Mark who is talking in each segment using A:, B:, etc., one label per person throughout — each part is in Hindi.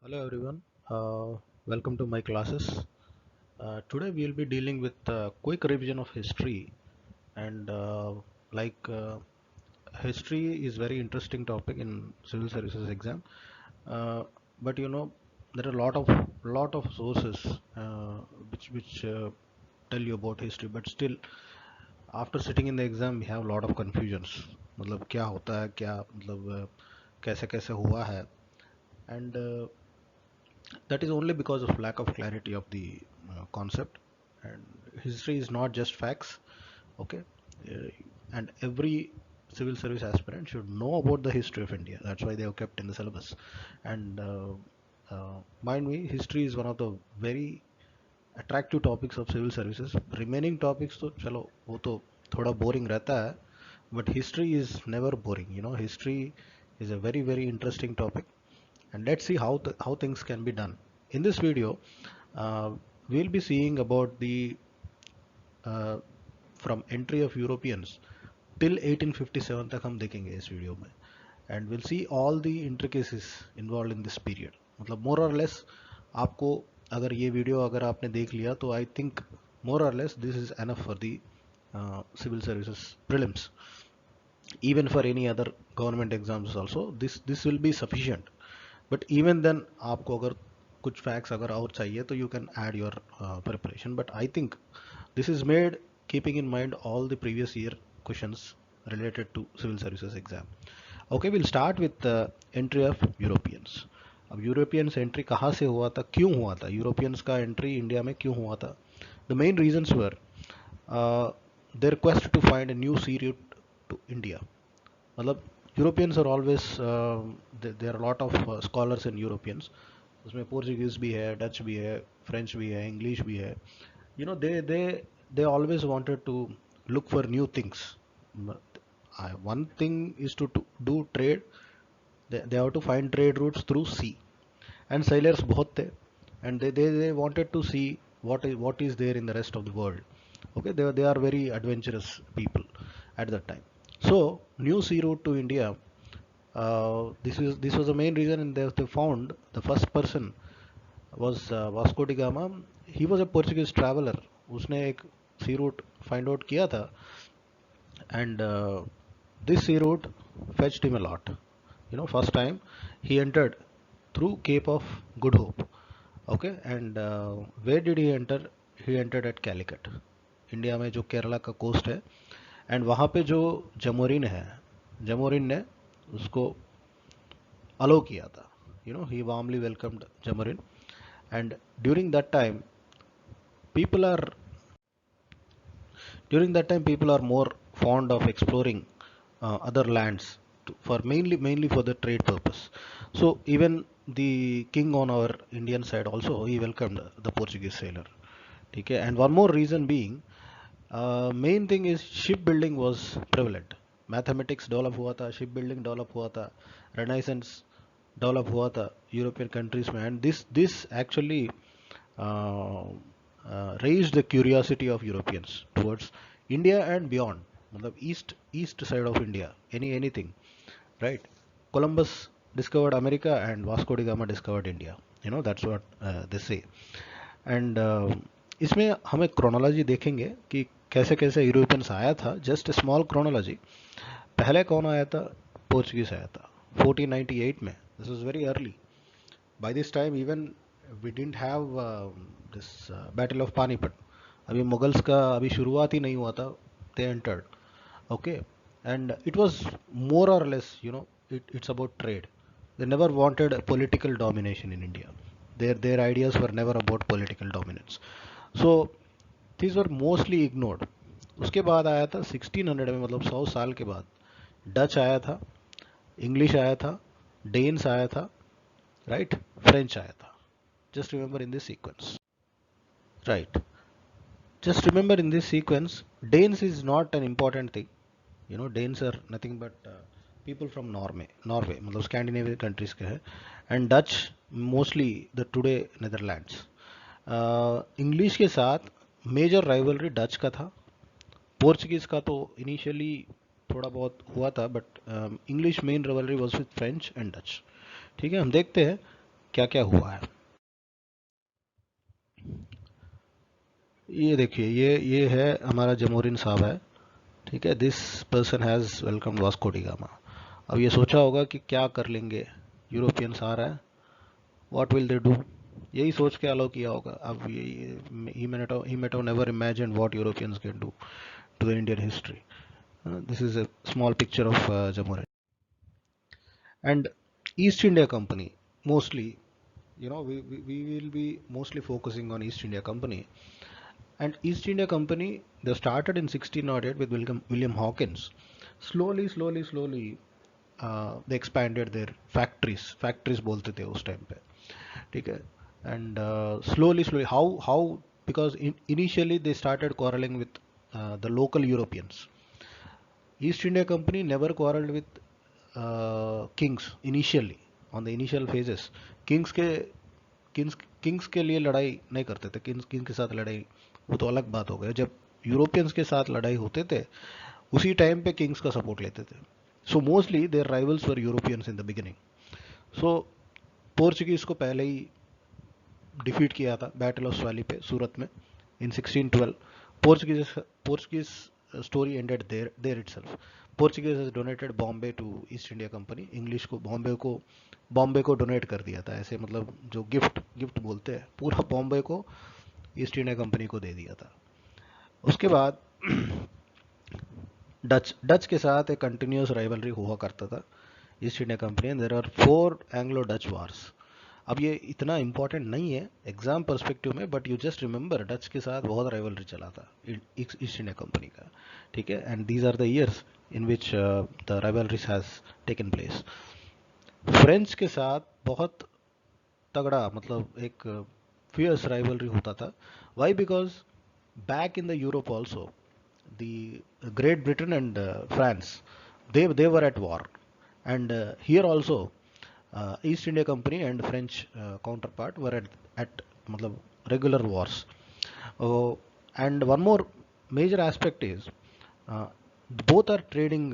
A: Hello everyone, welcome to my classes. Today we will be dealing with a quick revision of history and like history is very interesting topic in civil services exam. Uh, but there are a lot of sources which tell you about history, but still after sitting in the exam we have a lot of confusions. मतलब क्या होता है क्या मतलब कैसे कैसे हुआ है and that is only because of lack of clarity of the concept, and history is not just facts. Okay. Uh, and every civil service aspirant should know about the history of India. That's why they are kept in the syllabus. And mind me, history is one of the very attractive topics of civil services. Remaining topics तो चलो वो तो थोड़ा boring रहता है, but history is never boring. History is a very very interesting topic, and let's see how things can be done. In this video, we'll be seeing about the uh, from entry of Europeans till 1857 तक हम देखेंगे इस वीडियो में, and we'll see all the intricacies involved in this period. मतलब more or less आपको अगर ये वीडियो अगर आपने देख लिया तो I think more or less this is enough for the civil services prelims. Even for any other government exams also this will be sufficient, but even then आपको अगर कुछ facts अगर और चाहिए तो you can add your preparation, but I think this is made keeping in mind all the previous year questions related to civil services exam. Okay, we'll start with the entry of Europeans. अब यूरोपियंस एंट्री कहाँ से हुआ था, क्यों हुआ था, यूरोपियंस का एंट्री इंडिया में क्यों हुआ था? The main reasons were their quest to find a new sea route to India. मतलब Europeans are always there are lot of scholars in Europeans. उसमें पोर्चुगीज भी है, डच भी है, फ्रेंच भी है, इंग्लिश भी है. They always wanted to look for new things. One thing is to do trade. They have to find trade routes through sea, and sailors बहुत थे, and they wanted to see what is there in the rest of the world. Okay, they are very adventurous people at that time. So new sea route to India, this was the main reason, and they found the first person was Vasco da Gama. He was a Portuguese traveler. उसने एक sea route find out किया था, and this sea route fetched him a lot. First time he entered through Cape of Good Hope. Okay, and where did he enter? He entered at Calicut, India में जो केरला का कोस्ट है, एंड वहाँ पे जो जमोरिन है, जमोरिन ने उसको अलो किया था. He warmly welcomed Zamorin, and during that time people are during that time people are more fond of exploring other lands for mainly for the trade purpose. So even the king on our Indian side also he welcomed the Portuguese sailor. Okay, and one more reason being, main thing is shipbuilding was prevalent. Mathematics develop हुआ था, shipbuilding develop हुआ था, renaissance develop हुआ था European countries में, and this actually uh, raised the curiosity of Europeans towards India and beyond. मतलब east side of India, anything, right? Columbus discovered America and Vasco da Gama discovered India. That's what they say. And इसमें हमें क्रोनोलॉजी देखेंगे कि कैसे कैसे यूरोपियंस आया था. Just small chronology. पहले कौन आया था? पोर्चुगीज आया था 1498 में. This was very early. By this time even we didn't have this battle of Panipat. अभी मुगल्स का अभी शुरुआत ही नहीं हुआ था. They entered. Okay, and it was more और less it's about trade. They never wanted a political domination in India. Their ideas were never about political dominance. So these were mostly ignored. उसके बाद आया था 1600 में, मतलब 100 साल के बाद डच आया था, इंग्लिश आया था, डेन्स आया था, राइट, फ्रेंच आया था. Just remember in this sequence, right. Just remember in this sequence, Danes is not an important thing. Danes are nothing but people from Norway मतलब स्कैंडिनेवियन कंट्रीज के हैं, and Dutch mostly the today Netherlands. English के साथ मेजर राइवलरी डच का था. पोर्चुगीज का तो इनिशियली थोड़ा बहुत हुआ था, but English main rivalry was with French and Dutch. ठीक है, हम देखते हैं क्या क्या हुआ है। ये देखिए, ये है हमारा जमोरिन साहब है, ठीक है। This person has welcome Vasco D gamma. अब ये सोचा होगा कि क्या कर लेंगे, यूरोपियंस आ रहा है, व्हाट विल दे डू, यही सोच के अलाउ किया होगा। अब ये he might have never imagine what Europeans can do to the Indian history. This is a small picture of Zamorin and East India Company. Mostly, we will be mostly focusing on East India Company. And East India Company, they started in 1608 with William Hawkins. Slowly, they expanded their factories बोलते थे उस टाइम पे, ठीक है। And slowly how because initially they started quarreling with the local Europeans. East India Company never quarreled with kings initially. On the initial phases, kings के किंग्स किंग्स के लिए लड़ाई नहीं करते थे। किंग्स किंग के साथ लड़ाई, वो तो अलग बात हो गया। जब यूरोपियंस के साथ लड़ाई होते थे, उसी टाइम पे किंग्स का सपोर्ट लेते थे। So mostly their rivals were Europeans in the beginning. So Portuguese को पहले ही डिफीट किया था बैटल ऑफ स्वाली पे, सूरत में, in 1612। Portuguese story ended there itself. Portuguese has donated Bombay to East India company. English को बॉम्बे को डोनेट कर दिया था, ऐसे मतलब जो गिफ्ट गिफ्ट बोलते हैं, पूरा बॉम्बे को ईस्ट इंडिया कंपनी को दे दिया था। उसके बाद डच के साथ एक कंटिन्यूस राइवलरी हुआ करता था East India company. There are 4 Anglo Dutch wars. अब ये इतना इंपॉर्टेंट नहीं है एग्जाम पर्सपेक्टिव में, but you just remember Dutch के साथ बहुत राइवलरी चला था ईस्ट इंडिया कंपनी का, ठीक है। And these are the years in which the rivalries has taken place. French के साथ बहुत तगड़ा, मतलब एक फियर्स राइवलरी होता था। Why? Because back in the Europe also the Great Britain and France, they were at war, and here also East India Company and French counterpart were at मतलब regular wars. Uh, and one more major aspect is uh, both are trading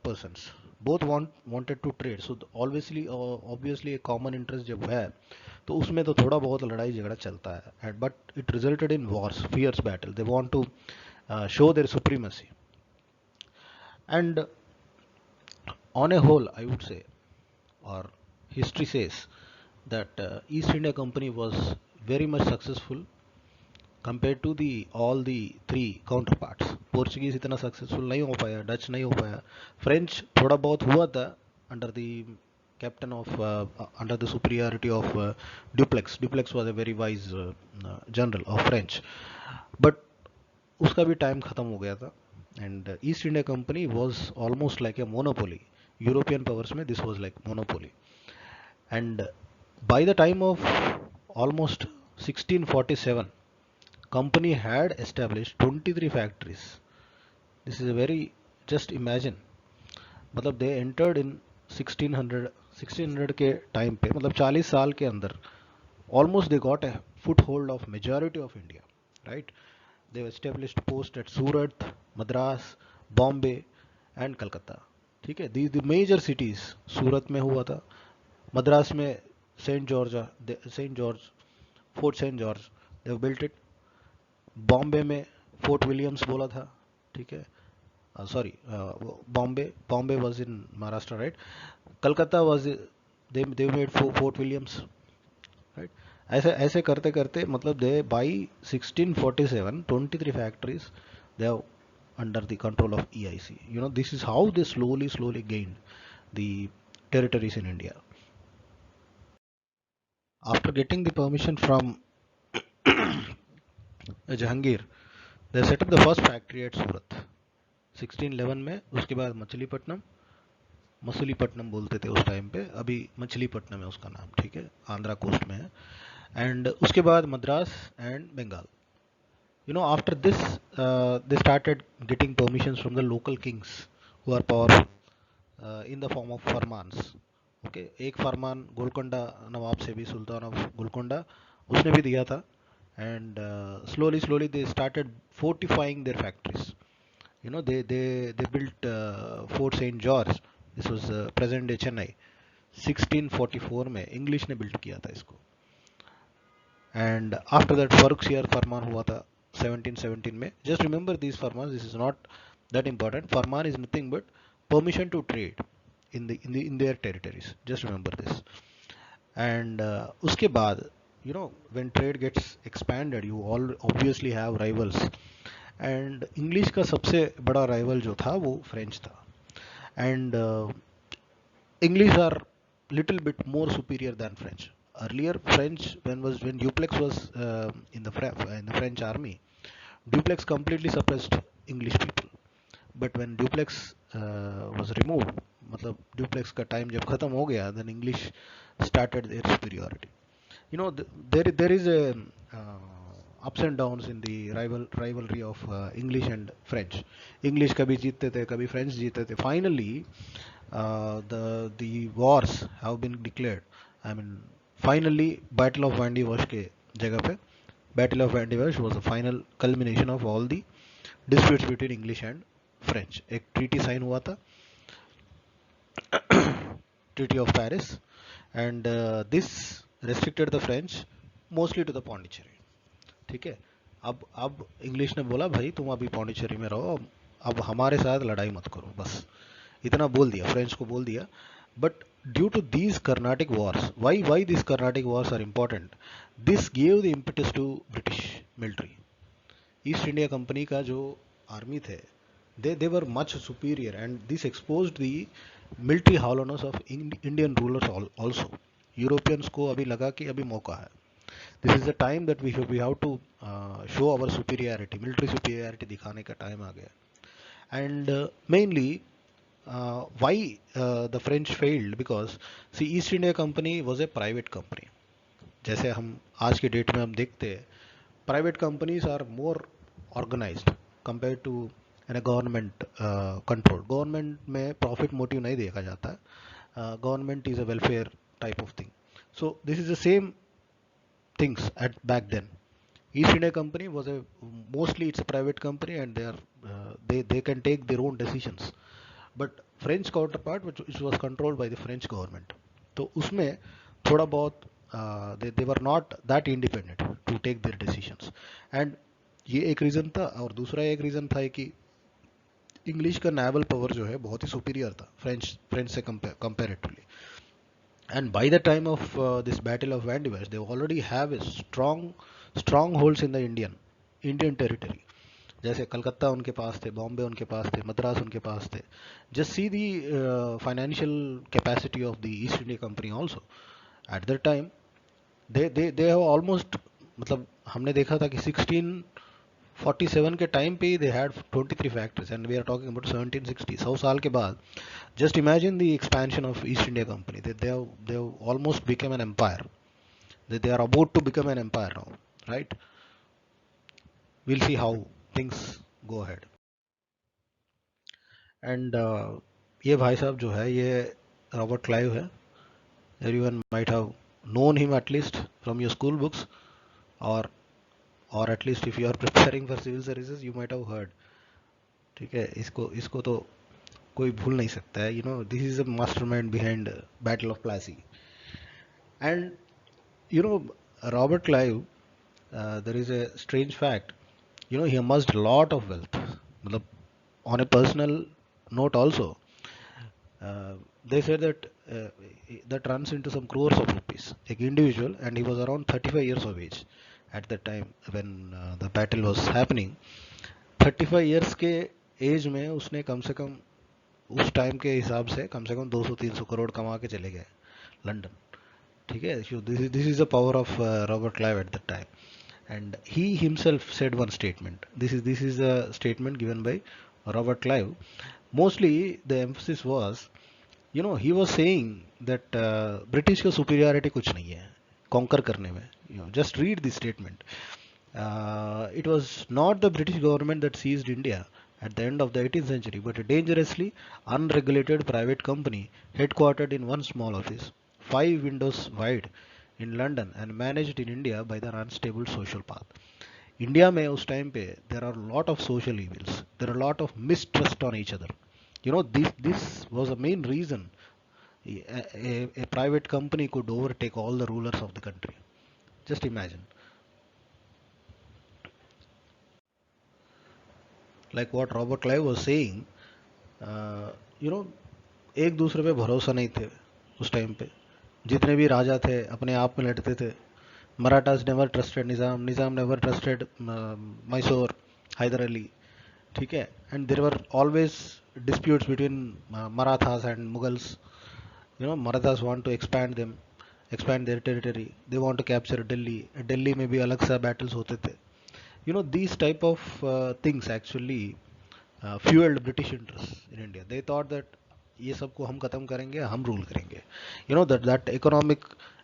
A: persons. Both wanted to trade, so obviously a common interest जब है तो उसमें तो थोड़ा बहुत लड़ाई झगड़ा चलता है, but it resulted in wars, fierce battle. They want to show their supremacy. And on a whole, I would say, or history says, that East India Company was very much successful compared to the all the three counterparts. Portuguese इतना successful नहीं हो पाया, Dutch नहीं हो पाया, French थोड़ा बहुत हुआ था under the captain of under the superiority of Dupleix. Dupleix was a very wise general of French, but उसका भी टाइम खत्म हो गया था। And East India company was almost like a monopoly. European powers में this was like monopoly. And by the time of almost 1647 company had established 23 factories. This is a very, just imagine, मतलब दे एंटर्ड इन 1600 के टाइम पे, मतलब 40 साल के अंदर almost they got a foothold of majority of India, right? They established post at Surat, Madras, Bombay and Calcutta, ठीक है। these the major cities। सूरत में हुआ था, मद्रास में Saint George Fort Saint George they built it, Bombay में फोर्ट विलियम्स बोला था, ठीक है। Sorry, Bombay was in Maharashtra, right. Calcutta was, they made Fort Williams, right. ऐसे ऐसे करते करते मतलब they by 1647 23 factories they have under the control of EIC. This is how they slowly gained the territories in India. After getting the permission from Jahangir, they set up the first factory at Surat 1611 में। उसके बाद मछलीपट्टनम बोलते थे उस टाइम पे, अभी मछलीपट्टनम है उसका नाम, ठीक है, आंध्रा कोस्ट में है। एंड उसके बाद Madras and Bengal. After this, they started getting permissions from the local kings who are powerful in the form of फरमान्स। ओके, एक फरमान गोलकोंडा नवाब से भी, सुल्तान ऑफ गोलकोंडा, उसने भी दिया था। And slowly they started fortifying their factories. They built Fort St. George. This was present day Chennai. 1644 में इंग्लिश ने बिल्ड किया था इसको. एंड आफ्टर दैट फर्रुखसियर फरमान हुआ था 1717 में. Just remember this Farman, this is not that important. Farman is nothing but permission to trade in their territories. Just remember this. And उसके बाद, you know, when trade gets expanded, you all obviously have rivals. And English का सबसे बड़ा rival जो था वो French था. And English are little bit more superior than French. Earlier French, when Dupleix was in the French army, Dupleix completely suppressed English people. But when Dupleix was removed, मतलब Dupleix का time जब खत्म हो गया, then English started their superiority. You know, there is a ups and downs in the rivalry of English and French. English कभी जीतते थे, कभी French जीतते थे. Finally, the wars have been declared. I mean, finally, Battle of Vandivash के जगह पे, Battle of Vandivash was the final culmination of all the disputes between English and French. एक treaty sign हुआ था, Treaty of Paris, and this restricted the French mostly to the Pondicherry. ठीक है. अब इंग्लिश ने बोला भाई तुम अभी पौंडीचेरी में रहो, अब हमारे साथ लड़ाई मत करो, बस इतना बोल दिया, फ्रेंच को बोल दिया. But due to these Carnatic wars, why this Carnatic wars are important, this gave the impetus to British military. East India company का जो आर्मी थे, they were much superior, and this exposed the military hollowness of Indian rulers also. Europeans को अभी लगा कि अभी मौका है. This is the time that we have to show our superiority, military superiority दिखाने का time आ गया. And mainly why the French failed, because see, East India Company was a private company. जैसे हम आज के डेट में हम देखते हैं, private companies are more organized compared to government control. Government में प्रॉफिट मोटिव नहीं देखा जाता है. Government is a welfare type of thing. So this is the same things at back then. East India company was a mostly it's a private company, and they can take their own decisions. But French counterpart which was controlled by the French government, तो उसमें थोड़ा बहुत they were not that independent to take their decisions. And ये एक रीज़न था. और दूसरा एक रीज़न था कि इंग्लिश का नेवल पावर जो है बहुत ही सुपीरियर था फ्रेंच से comparatively. And by the time of this battle of Wandiwash they already have a strong holds in the Indian territory. जैसे कलकत्ता उनके पास थे, बॉम्बे उनके पास थे, मद्रास उनके पास थे. Just see the financial capacity of the East India company also at the time. They have almost, मतलब हमने देखा था कि 1647 के टाइम पे they had 23 factories, and we are talking about 1760, 100 साल के बाद. Just imagine the expansion of East India company. They almost become an empire. They are about to become an empire now, right? we'll see how things go ahead. And ये भाई साहब जो है ये रॉबर्ट क्लाइव है. Everyone might have known him at least from your school books, or at least if you are preparing for civil services you might have heard. ठीक है, इसको तो कोई भूल नहीं सकता है. this is a mastermind behind Battle of Plassey. And Robert Clive, there is a strange fact. He amassed a lot of wealth. मतलब on a personal note also, they said that runs into some crores of rupees, like individual, and he was around 35 years of age at that time when the battle was happening. 35 years के एज में उसने कम से कम उस टाइम के हिसाब से कम 200-300 करोड़ कमा के चले गए लंदन. ठीक है, this is the power of Robert Clive at that time. And he himself said one statement. This is a statement given by Robert Clive. Mostly the emphasis was, he was saying that British का superiority कुछ नहीं है conquer करने में. Just read this statement. It was not the British government that seized India at the end of the 18th century, but a dangerously unregulated private company headquartered in one small office, 5 windows wide, in London, and managed in India by the unstable social path. India में उस टाइम पे there are a lot of social evils, there are a lot of mistrust on each other. This was the main reason A private company could overtake all the rulers of the country. Just imagine. Like what Robert Clive was saying, you know एक दूसरे पे भरोसा नहीं थे उस टाइम पे. जितने भी राजा थे अपने आप में लड़ते थे. मराठास नेवर ट्रस्टेड निज़ाम, निज़ाम नेवर ट्रस्टेड मैसूर, हैदर अली. ठीक है. And there were always disputes between Marathas and Mughals. Marathas want to expand their territory. They want to capture Delhi. Delhi में भी अलग सा battles होते थे. These type of things actually fueled British interests in India. They thought that ये सबको हम खत्म करेंगे, हम रूल करेंगे. That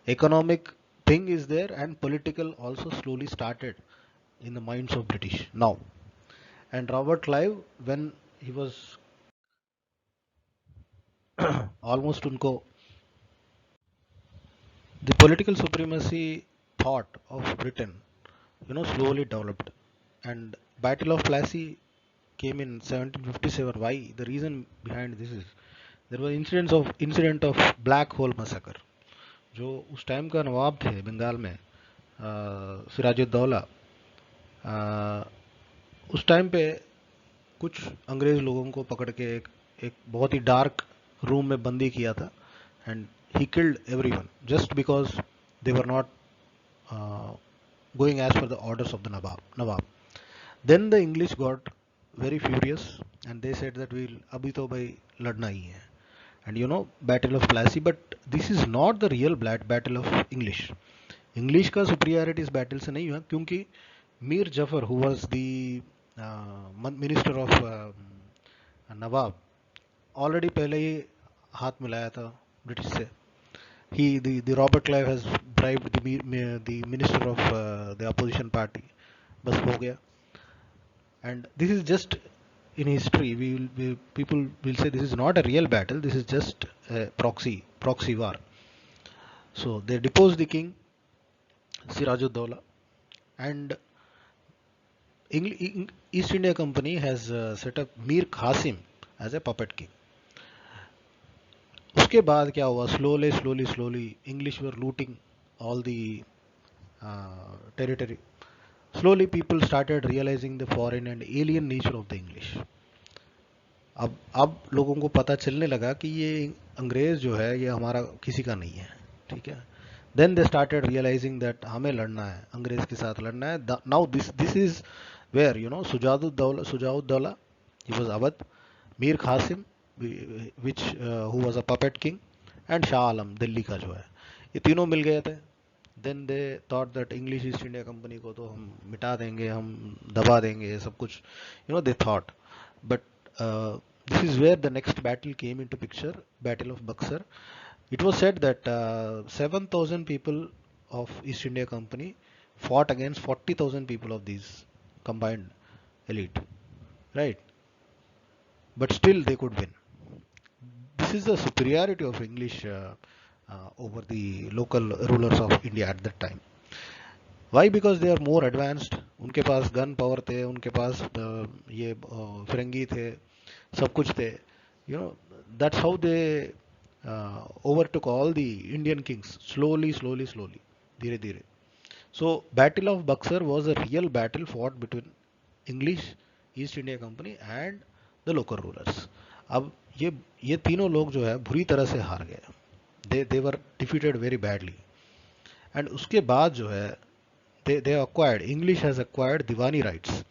A: economic thing is there, and political also slowly started in the minds of British now. And Robert Clive, when he was almost उनको, the political supremacy thought of Britain, slowly developed. And Battle of Plassey came in 1757. Why? The reason behind this is there was incident of Black Hole massacre. जो उस टाइम का नवाब थे बंगाल में, सिराजुद्दौला, उस टाइम पे कुछ अंग्रेज लोगों को पकड़ के एक बहुत ही डार्क रूम में बंदी किया था. And he killed everyone just because they were not going as per the orders of the Nawab. Then the English got very furious and they said that we'll abhi to bhai ladna hi hai. And Battle of Plassey, but this is not the real battle of English. English का superiority इस battle से नहीं हुआ क्योंकि Mir Zafar who was the minister of Nawab already पहले ही हाथ मिलाया था ब्रिटिश से. The Robert Clive has bribed the minister of the opposition party. बस हो गया. And this is just in history. People will say this is not a real battle. This is just a proxy war. So they deposed the king Sirajuddaulah, and East India Company has set up Mir Qasim as a puppet king. उसके बाद क्या हुआ? Slowly English were looting all the territory. Slowly people started realizing the foreign and alien nature of the English. अब लोगों को पता चलने लगा कि ये अंग्रेज जो है ये हमारा किसी का नहीं है. ठीक है. Then they started realizing that हमें लड़ना है, अंग्रेज के साथ लड़ना है. Now this is where Sujauddaulah, he was Awadh, Mir Qasim, who was a puppet king, and Shah Alam Delhi का जो है, ये तीनों मिल गए थे. Then they thought that English East India Company को तो हम मिटा देंगे, हम दबा देंगे सब कुछ. They thought. But this is where the next battle came into picture, Battle of Buxar. It was said that 7,000 people of East India Company fought against 40,000 people of these combined elite, right? But still they could win. This is the superiority of English over the local rulers of India at that time. Why? Because they are more advanced. उनके पास गन पावर थे, उनके पास ये फिरंगी थे, सब कुछ थे. That's how they overtook all the Indian kings slowly, धीरे धीरे. So Battle of Buxar was a real battle fought between English East India Company and the local rulers. अब ये तीनों लोग जो है बुरी तरह से हार गए. They were defeated very badly. And उसके बाद जो है they acquired, English has acquired Diwani rights.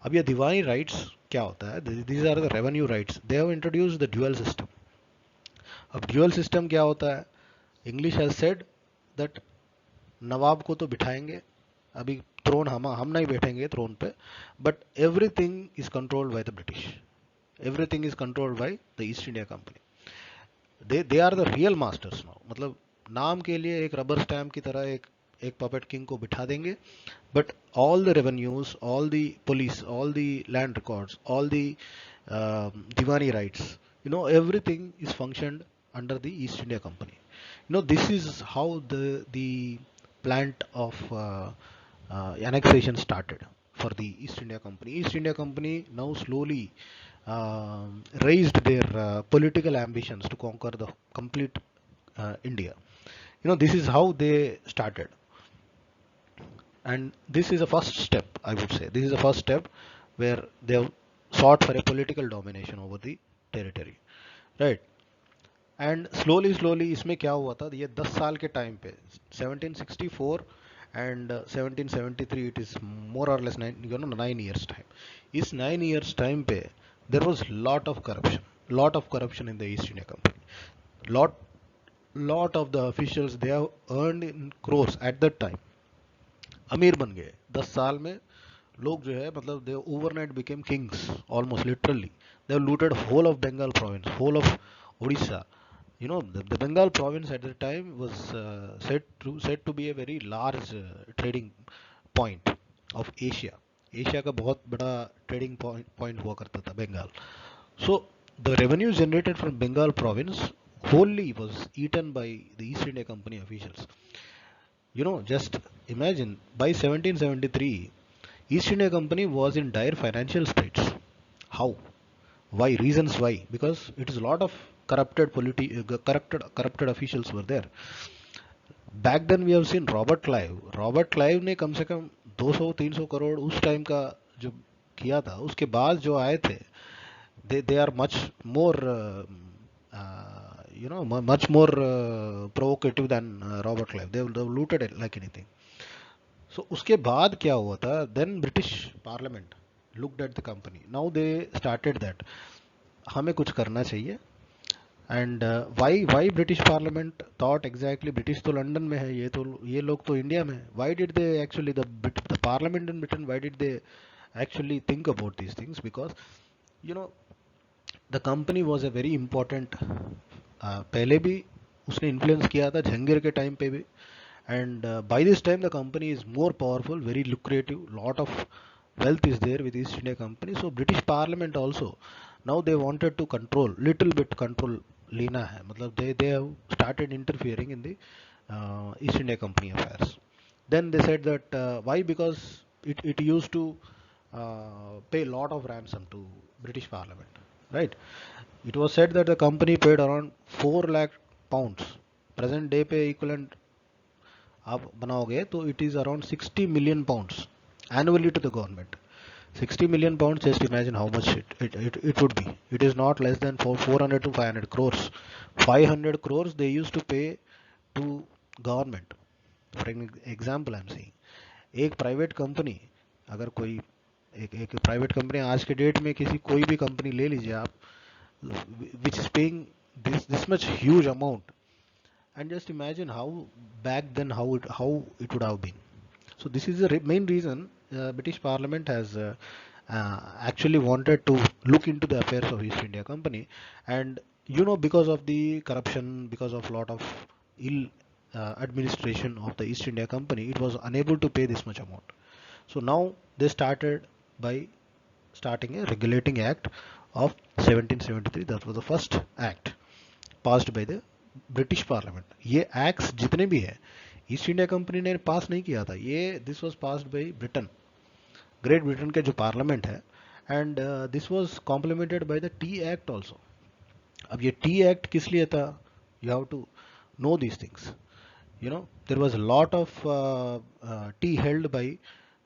A: अब ये Diwani rights क्या होता है? These are the revenue rights. They have introduced the dual system. अब dual system क्या होता है? English has said that नवाब को तो बिठाएंगे, अभी थ्रोन हम नहीं बैठेंगे थ्रोन पे, but everything is controlled by the British, everything is controlled by the East India company. They are the real masters now. मतलब नाम के लिए एक रबर स्टैम्प की तरह एक पपेट किंग को बिठा देंगे, but all the revenues, all the police, all the land records, all the Deewani rights, everything is functioned under the East India Company. This is how the plant of annexation started for the East India Company. East India Company now slowly raised their political ambitions to conquer the complete India. This is how they started, and this is a first step. I would say this is a first step where they have sought for a political domination over the territory, right? And slowly slowly इसमें क्या हुआ था, ये 10 साल के टाइम पे 1764 एंड 1773, इट इज मोर और लेस 9 years टाइम. इस 9 years टाइम पे there was lot of corruption in the East India company. Lot of the officials they have earned in crores at that time. अमीर बन गए 10 साल में. लोग जो है मतलब they overnight became kings almost literally. They have looted whole of Bengal province, whole of Odisha. The Bengal province at the time was said to be a very large trading point of Asia. Asia का बहुत बड़ा ट्रेडिंग पॉइंट हुआ करता था Bengal. So the revenue generated from Bengal province wholly was eaten by the East India Company officials. Just imagine, by 1773, East India Company was in dire financial straits. How? Why? Reasons why? Because it is a lot of corrupted officials were there. Back then we have seen Robert Clive. Robert Clive ने कम से कम 200-300 करोड़ उस टाइम का जो किया था, उसके बाद जो आए थे, they are much more much more provocative than Robert Clive. They've looted it like anything. So उसके बाद क्या हुआ था, then British Parliament looked at the company. Now they started that हमें कुछ करना चाहिए. And why British parliament thought exactly, British तो लंदन में है, ये लोग तो इंडिया में है. Why did they actually the parliament in Britain, why did they actually think about these things? Because you know the company was a very important. पहले भी उसने इन्फ्लुएंस किया था जहांगीर के टाइम पे भी. And by this time the company is more powerful, very lucrative, lot of wealth is there with East India Company. So British Parliament also, now they wanted to control, little bit control लेना है. मतलब they have started interfering in the East India Company affairs. Then they said that why? Because it used to pay lot of ransom to British Parliament, right? It was said that the company paid around 4 lakh pounds. Present day पे equivalent आप बनाओगे तो it is around 60 million pounds annually to the government. 60 million pounds, just imagine how much it would be. It is not less than 400 to 500 crores. 500 crores they used to pay to government. For an example I am saying, एक प्राइवेट कंपनी, अगर कोई एक प्राइवेट कंपनी आज के डेट में किसी कोई भी कंपनी ले लीजिए आप, which is paying this much huge amount, and just imagine how back then how it would have been. So this is the main reason British Parliament has actually wanted to look into the affairs of East India Company. And because of the corruption, because of lot of ill administration of the East India Company, it was unable to pay this much amount. So now they started by starting a regulating act of 1773. That was the first act passed by the British parliament. ये एक्ट्स जितने भी है ईस्ट इंडिया कंपनी ने पास नहीं किया था, ये this was passed by Britain, Great Britain के जो पार्लियामेंट है. And this was complemented by the tea act also. अब ये टी एक्ट किस लिए था? You have to know these things. There was lot of tea held by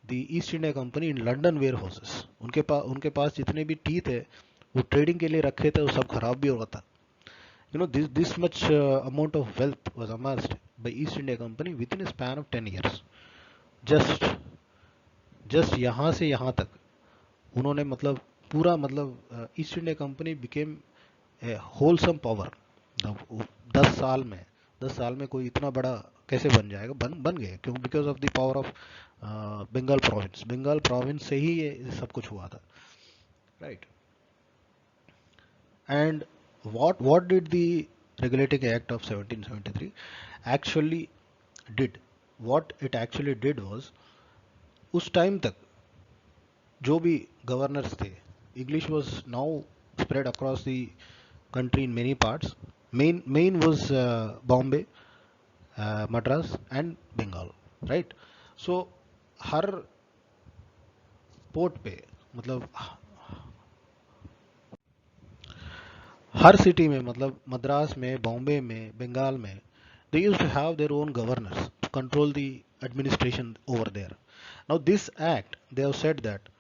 A: the East India company in London warehouses. उनके पास जितने भी टी थे वो ट्रेडिंग के लिए रखे थे, वो सब खराब भी हो रहा था. This much amount of wealth was amassed by East India Company within a span of 10 years. just यहाँ से यहाँ तक उन्होंने मतलब पूरा मतलब east India company became a wholesome power. 10 साल में 10 साल में कोई इतना बड़ा कैसे बन जाएगा? बन गए क्यों? Because of the power of Bengal province से ही ये सब कुछ हुआ था, right? And what did the Regulating Act of 1773 actually did? What it actually did was, उस टाइम तक जो भी गवर्नर्स थे, English was now spread across the country in many parts. Main was Bombay, Madras and Bengal, right? So her port पे मतलब हर सिटी में, मतलब मद्रास में, बॉम्बे में, बंगाल में, they used to have their own governors to control the administration over there. Now this act, they have said that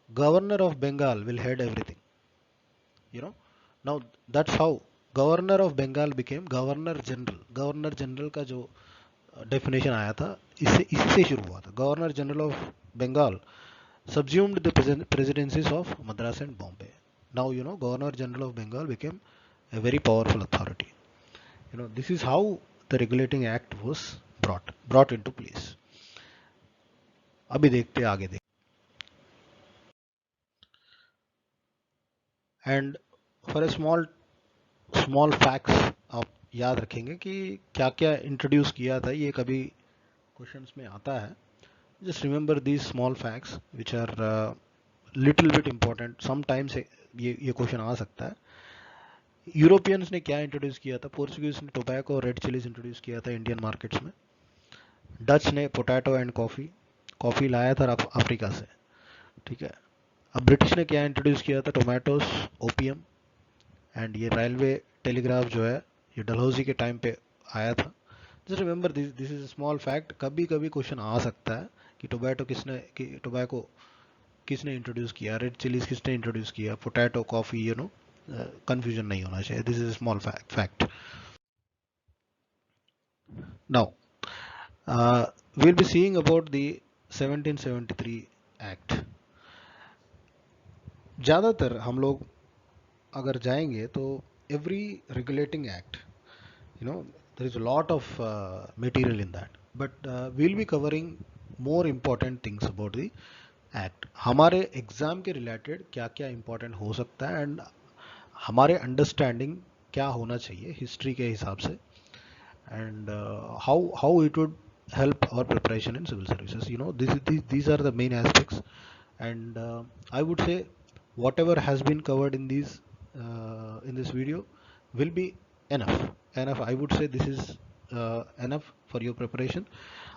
A: governor of Bengal will head everything, you know. Now that's how governor of Bengal became governor general. Governor general का जो डेफिनेशन आया था, इससे इसी से शुरू हुआ था. Governor general of Bengal subsumed the presidencies of Madras and Bombay. Now you know Governor General of Bengal became a very powerful authority. You know, this is how the regulating act was brought into place. अभी देखते हैं आगे देख. And for a small facts आप याद रखेंगे कि क्या क्या इंट्रोड्यूस किया था, ये कभी क्वेश्चंस में आता है. Just remember these small facts which are little bit important. Sometimes ये क्वेश्चन आ सकता है. यूरोपियंस ने क्या इंट्रोड्यूस किया था? पोर्चुगीज ने टोबैको और रेड चिलीज इंट्रोड्यूस किया था इंडियन मार्केट्स में. डच ने पोटैटो एंड कॉफ़ी, कॉफ़ी लाया था अफ्रीका से, ठीक है. अब ब्रिटिश ने क्या इंट्रोड्यूस किया था? टोमेटोस, ओपियम, एंड ये रेलवे टेलीग्राफ जो है ये डलहौजी के टाइम पे आया था. Just remember this is small fact. कभी कभी क्वेश्चन आ सकता है कि टोबैको किसने इंट्रोड्यूस किया, रेड चिलीज किसने इंट्रोड्यूस किया, potato, coffee, you know, confusion नहीं होना चाहिए. This is small fact. Now we'll be seeing about the 1773 Act. ज़्यादातर हम लोग अगर जाएंगे तो every regulating act, you know, there is a lot of material in that, but we'll be covering more important things about the act. हमारे एग्जाम के रिलेटेड क्या क्या इंपॉर्टेंट हो सकता है एंड हमारे अंडरस्टैंडिंग क्या होना चाहिए हिस्ट्री के हिसाब से, and how it would help our preparation in civil services. You know, these are the main aspects, and I would say whatever has been covered in this video will be enough. I would say this is enough for your preparation.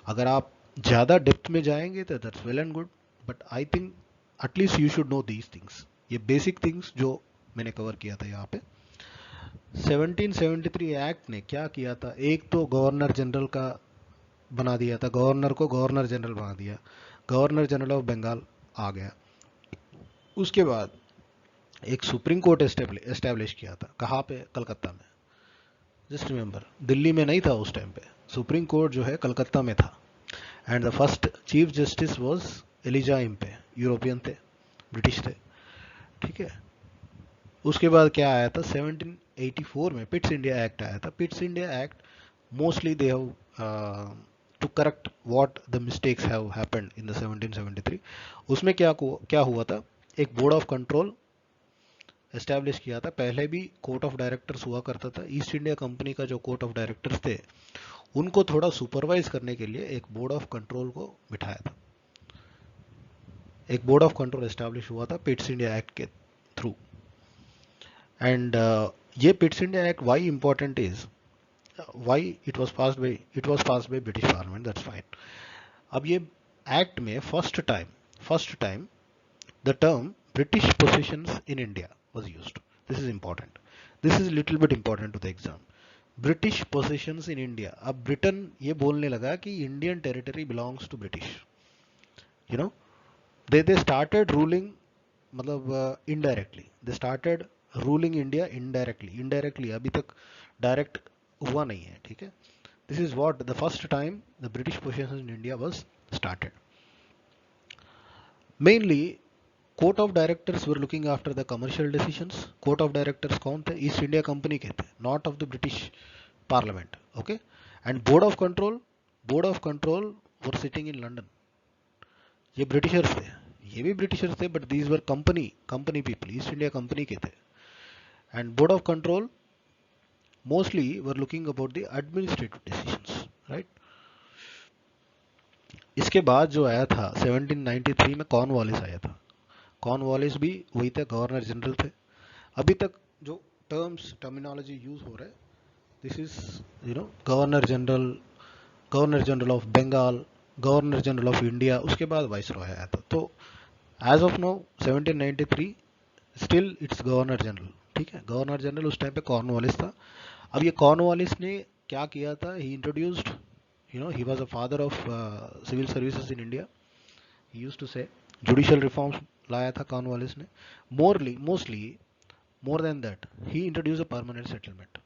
A: अगर आप ज़्यादा डेप्थ में जाएंगे तो that's well and good, but I think at least you should know these things. ये basic things जो मैंने कवर किया था यहाँ पे. 1773 एक्ट ने क्या किया था? एक तो गवर्नर जनरल का बना दिया था, गवर्नर को गवर्नर जनरल बना दिया, गवर्नर जनरल ऑफ बंगाल आ गया. उसके बाद एक सुप्रीम कोर्ट एस्टेब्लिश किया था. कहाँ पे? कलकत्ता में. जस्ट रिमेंबर, दिल्ली में नहीं था उस टाइम पे. सुप्रीम कोर्ट जो है कलकत्ता में था. And the first chief justice was Elijah Impey. European थे, ब्रिटिश थे, ठीक है. उसके बाद क्या आया था? 1784 में पिट्स इंडिया एक्ट आया था. Pitt's India act mostly they have to correct what the mistakes have happened in the 1773. उसमें क्या हुआ था? एक बोर्ड ऑफ कंट्रोल एस्टैब्लिश किया था. पहले भी कोर्ट ऑफ डायरेक्टर्स हुआ करता था. ईस्ट इंडिया कंपनी का जो कोर्ट ऑफ डायरेक्टर्स थे उनको थोड़ा सुपरवाइज करने के लिए एक बोर्ड ऑफ कंट्रोल को बिठाया था. एक बोर्ड ऑफ कंट्रोल एस्टैब्लिश हुआ था पिट्स इंडिया एक्ट के थ्रू. एंड ये Pitt's India act why important is why it was passed by British parliament. That's fine. अब ये एक्ट में first time the term British possessions in India was used. This is important. This is little bit important to the exam. British possessions in India. अब ब्रिटेन ये बोलने लगा कि Indian territory belongs to British. You know, they started ruling, मतलब indirectly they started ruling India indirectly. अभी तक डायरेक्ट हुआ नहीं है, ठीक है. This is what the first time the British possession in India was started. Mainly court of directors were looking after the commercial decisions. Court of directors कौन थे? ईस्ट इंडिया कंपनी के थे, not of the British parliament. Okay. And board of control were sitting in London. ये ब्रिटिशर्स थे, ये भी ब्रिटिशर्स थे, but these were company people, east India company के थे. And board of control mostly were looking about the administrative decisions, right. इसके बाद जो आया था 1793 में कॉर्नवालिस आया था. कॉर्नवालिस भी वही थे, गवर्नर जनरल थे. अभी तक जो टर्मिनोलॉजी यूज हो रहा है, this is, you know, governor general of Bengal, governor general of India. उसके बाद वाइसरॉय आया था. तो as of no 1793 still it's governor general, ठीक है, गवर्नर जनरल उस टाइम पे कॉर्नवालिस था। अब ये कॉर्नवालिस ने क्या किया था, he introduced, he was a father of civil services in India, he used to say judicial reforms लाया था कॉर्नवालिस ने। Mostly more then that, he introduce a permanent settlement.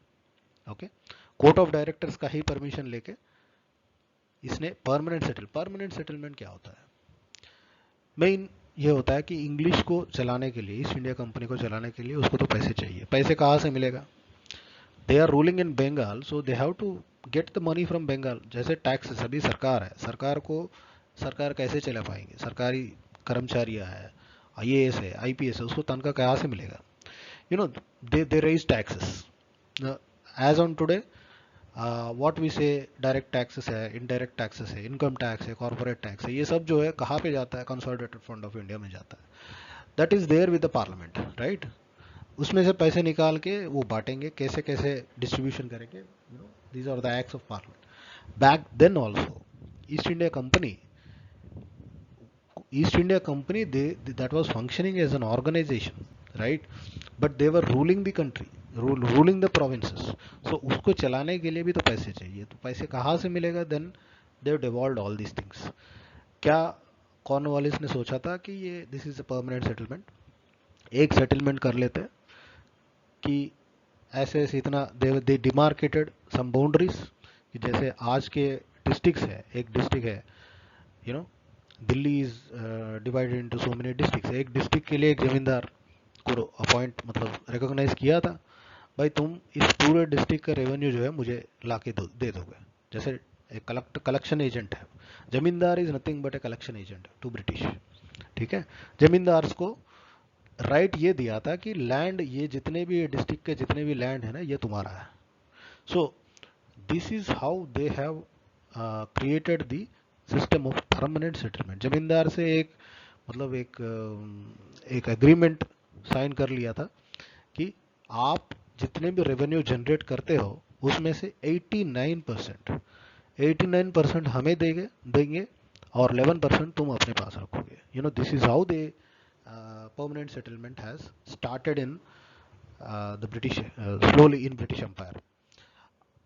A: Okay, court of directors का ही परमिशन लेके इसने परमानेंट सेटलमेंट क्या होता है, मेन ये होता है कि इंग्लिश को चलाने के लिए, ईस्ट इंडिया कंपनी को चलाने के लिए उसको तो पैसे चाहिए। पैसे कहाँ से मिलेगा, they are ruling in Bengal, so they have to get the money from Bengal. जैसे टैक्सेस, अभी सरकार है, सरकार कैसे चला पाएंगे, सरकारी कर्मचारियां है, आईएएस है, आईपीएस है, उसको तनख्वाह कहाँ से मिलेगा, they raise taxes. As on today what we say, direct taxes है, इनडायरेक्ट टैक्सेस है, इनकम टैक्स है, कॉर्पोरेट टैक्स है, ये सब जो है कहाँ पे जाता है, कंसोलिडेटेड फंड ऑफ इंडिया में जाता है। That is there with the parliament, right. उसमें से पैसे निकाल के वो बांटेंगे, कैसे कैसे डिस्ट्रीब्यूशन करेंगे, these are the acts of parliament. Back then also East India company, that was functioning as an organization, right, but they were ruling the country, ruling the provinces, so उसको चलाने के लिए भी तो पैसे चाहिए, तो पैसे कहाँ से मिलेगा, then they have devolved all these things। क्या कॉर्नवालिस ने सोचा था कि ये this is a permanent settlement, एक सेटलमेंट कर लेते हैं कि ऐसे ऐसे इतना, दे डिमार्केटेड सम बाउंड्रीज, कि जैसे आज के डिस्ट्रिक्ट्स है, एक डिस्ट्रिक्ट है, you know Delhi is divided into so many districts, एक डिस्ट्रिक्ट के लिए एक जमींदार को अपॉइंट, मतलब रिकॉग्नाइज किया था, भाई तुम इस पूरे डिस्ट्रिक्ट का रेवेन्यू जो है मुझे ला के दे दोगे। जैसे एक कलेक्शन एजेंट है, zamindar is nothing but a collection agent to British, ठीक है। जमींदार को राइट ये दिया था कि लैंड, ये जितने भी डिस्ट्रिक्ट के जितने भी लैंड है ना, ये तुम्हारा है। सो this is how they have created the system of permanent settlement. जमींदार से एक, मतलब एक एग्रीमेंट साइन कर लिया था कि आप जितने भी रेवेन्यू जनरेट करते हो उसमें से 89% हमें देंगे और 11% तुम अपने पास रखोगे। This is how they permanent settlement has started in the British, slowly in British Empire.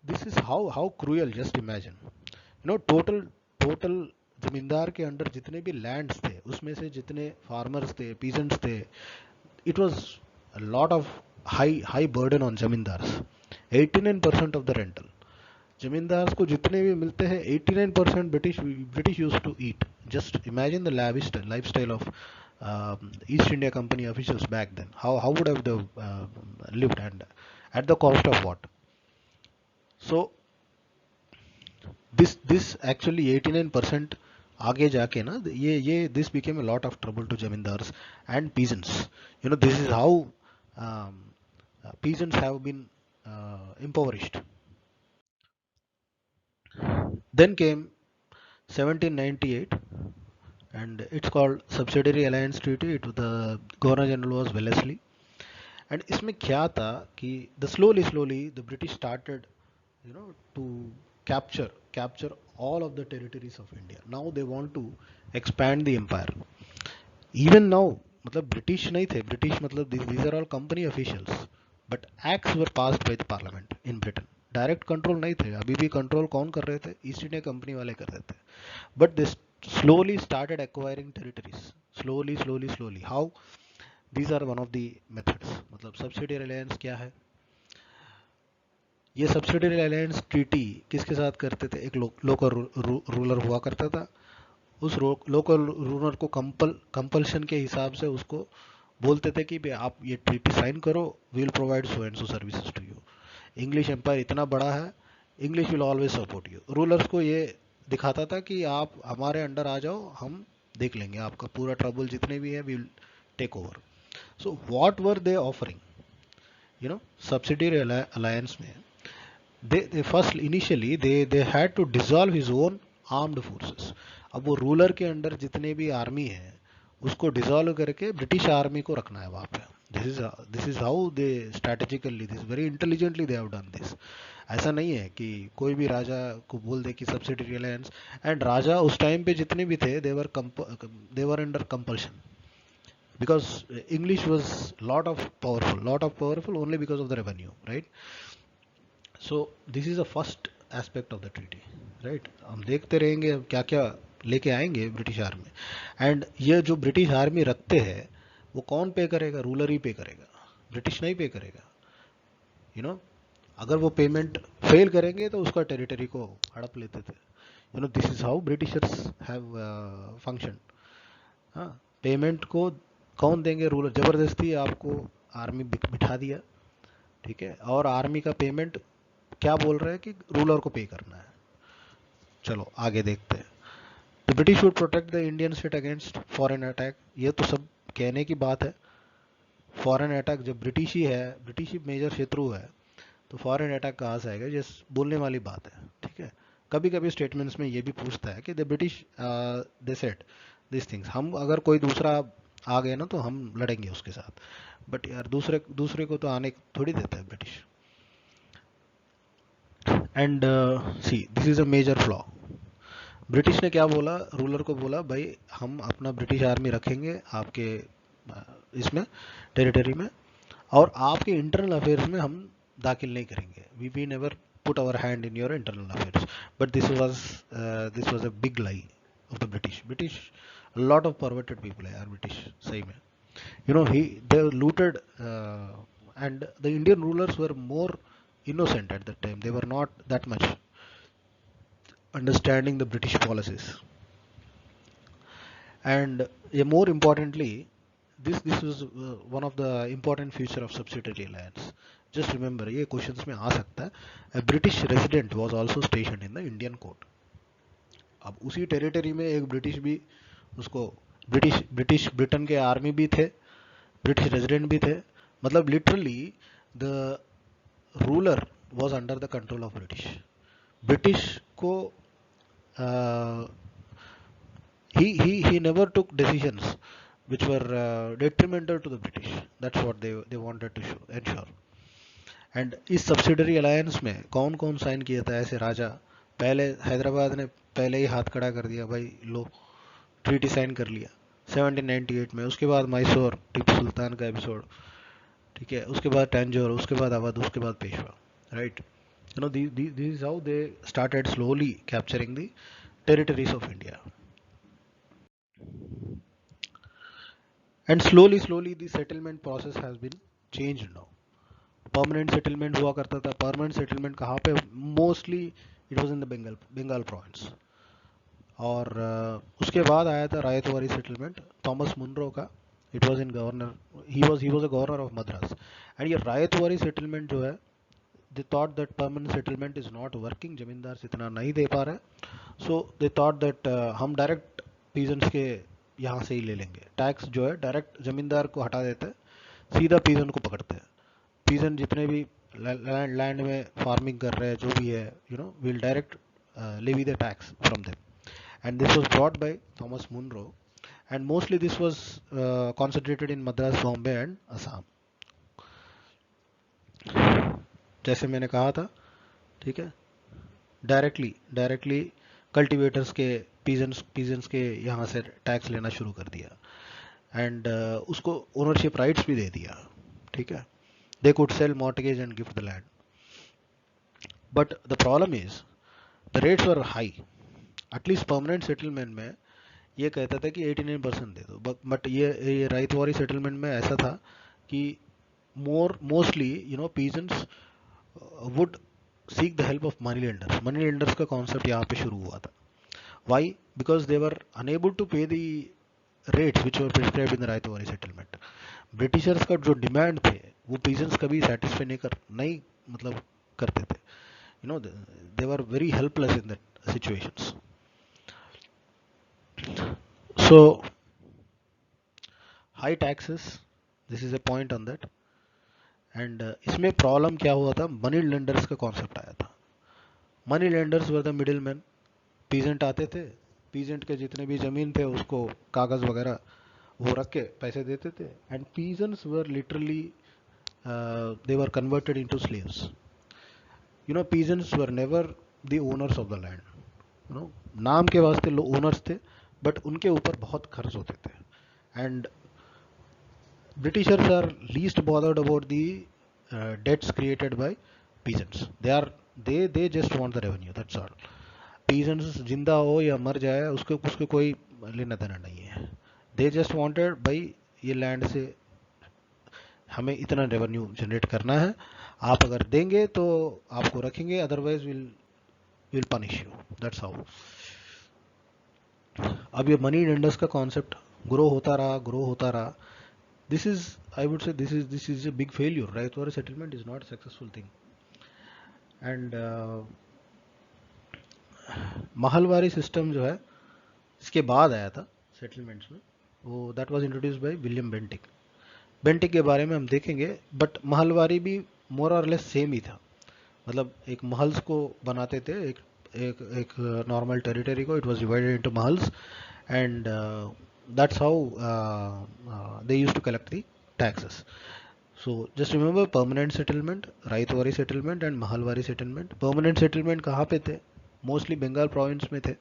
A: This is how cruel, just imagine, total जमींदार के अंडर जितने भी लैंड्स थे उसमें से जितने फार्मर्स थे, पीजेंट्स थे, it was a lot of high burden on zamindars. 89% of the rental zamindars को जितने भी मिलते हैं, 89% British used to eat. Just imagine the lifestyle of East India Company officials back then. How would have they lived, and at the cost of what? So this actually 89% आगे जाके ना, ये this became a lot of trouble to zamindars and peasants. This is how peasants have been impoverished. Then came 1798, and it's called Subsidiary Alliance Treaty. The Governor General was Wellesley, and इसमें क्या था कि slowly the British started, to capture all of the territories of India. Now they want to expand the empire. Even now, मतलब British नहीं थे, British मतलब these are all company officials, but acts were passed by the parliament in Britain. Direct control नहीं थे, अभी भी कंट्रोल कौन कर रहे थे, ईस्ट इंडिया कंपनी वाले कर रहे थे। But this slowly started acquiring territories, slowly. How? These are one of the methods। मतलब subsidiary alliance क्या है, ये subsidiary alliance treaty किसके साथ करते थे, एक लोकल रूलर हुआ करता था, उस लोकल रूलर को कंपल्शन के हिसाब से उसको बोलते थे कि आप ये ट्रीटी साइन करो, we will provide so and so services to you. English empire इतना बड़ा है, English will always support you. Rulers को ये दिखाता था कि आप हमारे अंडर आ जाओ, हम देख लेंगे आपका पूरा ट्रबल जितने भी है, we will take over. So what were they offering, subsidiary alliance में they first initially they had to dissolve his own armed forces। अब वो रूलर के अंडर जितने भी आर्मी है उसको डिसॉल्व करके ब्रिटिश आर्मी को रखना है वहां पे। This is how they strategically, this very intelligently they have done this. ऐसा नहीं है कि कोई भी राजा को बोल दे कि सब्सिडियरी अलायंस, एंड राजा उस टाइम पे जितने भी थे they were under compulsion. because English was lot of powerful only because of the revenue, right? So this is the first aspect of the treaty, right? हम देखते रहेंगे अब क्या क्या लेके आएंगे ब्रिटिश आर्मी, एंड ये जो ब्रिटिश आर्मी रखते हैं वो कौन पे करेगा? रूलर ही पे करेगा, ब्रिटिश नहीं पे करेगा, यू नो। अगर वो पेमेंट फेल करेंगे तो उसका टेरिटरी को हड़प लेते थे, you know. This is how Britishers have function. हाँ, पेमेंट को कौन देंगे? रूलर। जबरदस्ती आपको आर्मी बिठा दिया, ठीक है, और आर्मी का पेमेंट क्या बोल रहे हैं कि रूलर को पे करना है। चलो आगे देखते हैं। The British would protect the Indian state against foreign attack. ये तो सब कहने की बात है। फॉरेन अटैक जब ब्रिटिश ही है, ब्रिटिश ही मेजर शत्रु है, तो फॉरेन अटैक कहाँ से आएगा? ये बोलने वाली बात है, ठीक है। कभी कभी स्टेटमेंट्स में ये भी पूछता है कि the British they said this things. हम अगर कोई दूसरा आ गए ना तो हम लड़ेंगे उसके साथ, बट यार दूसरे दूसरे को तो आने थोड़ी देता है British. And see this is a major flaw. British ने क्या बोला? रूलर को बोला भाई हम अपना ब्रिटिश आर्मी रखेंगे आपके इसमें टेरिटरी में, और आपके इंटरनल अफेयर्स में हम दाखिल नहीं करेंगे। We never put our hand in your internal affairs. But this was a big lie of the British. British lot of perverted people है यार ब्रिटिश, सही में। You know he they looted, and the Indian rulers were more innocent at that time. They were not that much understanding the British policies. And more importantly, this was one of the important feature of subsidiary alliance. Just remember, ये questions में आ सकता है. A British resident was also stationed in the Indian court. अब उसी टेरिटरी में एक ब्रिटिश भी, उसको ब्रिटेन के आर्मी भी थे, ब्रिटिश रेजिडेंट भी थे। मतलब literally the ruler was under the control of British. British को he never took decisions which were detrimental to the British. That's what they wanted to ensure. And इस सब्सिडरी अलायंस में कौन कौन साइन किया था ऐसे राजा? पहले हैदराबाद ने पहले ही हाथ खड़ा कर दिया, भाई लो ट्रीटी साइन कर लिया 1798 में। उसके बाद मैसूर टीपू सुल्तान का एपिसोड, ठीक है। उसके बाद टैंजोर, उसके बाद अवध, उसके बाद Peshwa, right. You know this is how they started slowly capturing the territories of India. And slowly slowly the settlement process has been changed now. Permanent settlement हुआ करता था। परमानेंट सेटलमेंट कहाँ पे? Mostly it was in the Bengal province. और उसके बाद आया था रायतवाड़ी सेटलमेंट थॉमस मुनरो का। It was in governor, he was a governor of Madras. And ये रायतवाड़ी सेटलमेंट जो है, they thought that permanent settlement is not working, जमींदार से इतना नहीं दे पा रहे, सो दे थॉट दैट हम डायरेक्ट पीजेंट्स के यहाँ से ही ले लेंगे। टैक्स जो है डायरेक्ट जमींदार को हटा देते हैं, सीधा पीजेंट को पकड़ते हैं। पीजेंट जितने भी लैंड में फार्मिंग कर रहे हैं जो भी है, you know, will direct levy the tax from them. And this was brought by Thomas Munro, and mostly this was concentrated in Madras, Bombay and Assam. जैसे मैंने कहा था, ठीक है, डायरेक्टली कल्टीवेटर्स के पीजेंट्स के यहाँ से टैक्स लेना शुरू कर दिया, एंड उसको ओनरशिप राइट्स भी दे दिया, ठीक है। They could sell mortgage and gift the land, but the problem is the rates were high. At least permanent settlement में ये कहता था कि 89% दे दो, बट ये रायतवाड़ी सेटलमेंट में ऐसा था कि mostly you know peasants would seek the help of money lenders. Money lenders का कॉन्सेप्ट यहाँ पे शुरू हुआ था। Why? Because they were unable to pay the rates which were prescribed in the Ryotwari settlement. Britishers का जो डिमांड थे वो पीजेंट्स कभी सेटिस्फाई नहीं मतलब करते थे, you know. They were very helpless in that situations. So high taxes, this is a point on that. And इसमें प्रॉब्लम क्या हुआ था? मनी लेंडर्स का कॉन्सेप्ट आया था। Money lenders were the middle man. Peasant आते थे, पीजेंट के जितने भी जमीन थे उसको कागज वगैरह वो रख के पैसे देते थे, and peasants were literally they were converted into slaves. You know peasants were never the owners of the land, you know. नाम के वास्ते ओनर्स थे, बट उनके ऊपर बहुत खर्च होते थे, and Britishers are least bothered about the debts created by peasants. They just want the revenue. That's all. Peasants जिंदा हो या मर जाए उसके उसके कोई लेना देना नहीं है. They just wanted भाई ये लैंड से हमें इतना रेवेन्यू जनरेट करना है, आप अगर देंगे तो आपको रखेंगे, otherwise will punish you. That's how. अब ये मनी लेंडर्स का कॉन्सेप्ट ग्रो होता रहा. This is, I would say, this is a big failure, right? Or a settlement is not a successful thing. And Mahalwari system जो है इसके बाद आया था सेटलमेंट्स में, वो that was introduced by William Bentinck. Bentinck के बारे में हम देखेंगे, बट महलवारी भी मोर और लेस सेम ही था. मतलब एक महल्स को बनाते थे, एक नॉर्मल टेरिटरी को, it was divided into mahals, and that's how they used to collect the taxes. So just remember permanent settlement, रायतवारी settlement and Mahalwari settlement. permanent settlement कहाँ पे थे? मोस्टली बंगाल प्रोविंस में थे,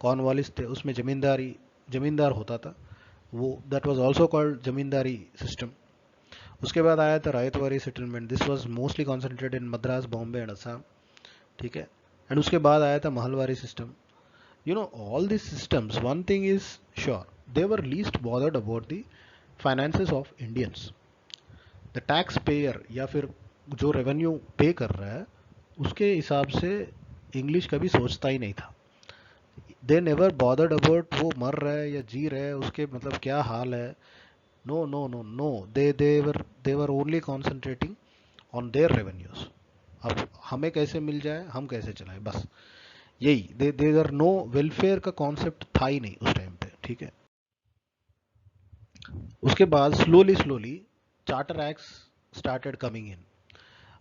A: कॉर्नवालिस थे, उसमें जमींदार होता था, वो that was also called zamindari system. उसके बाद आया था Ryotwari settlement. This was mostly concentrated in Madras, Bombay and Assam. ठीक है. एंड उसके बाद आया था Mahalwari system. You know, all these systems, one thing is sure, they were least bothered about the finances of Indians. The taxpayer या फिर जो रेवेन्यू पे कर रहा है उसके हिसाब से इंग्लिश कभी सोचता ही नहीं था. दे नेवर बॉदर्ड अबाउट वो मर रहा है या जी रहा है, उसके मतलब क्या हाल है. No no no no, they were only concentrating on their revenues. अब हमें कैसे मिल जाए, हम कैसे चलाए, बस यही. देयर नो वेलफेयर का कॉन्सेप्ट था ही नहीं उस टाइम पे. ठीक है. उसके बाद slowly charter acts started coming in.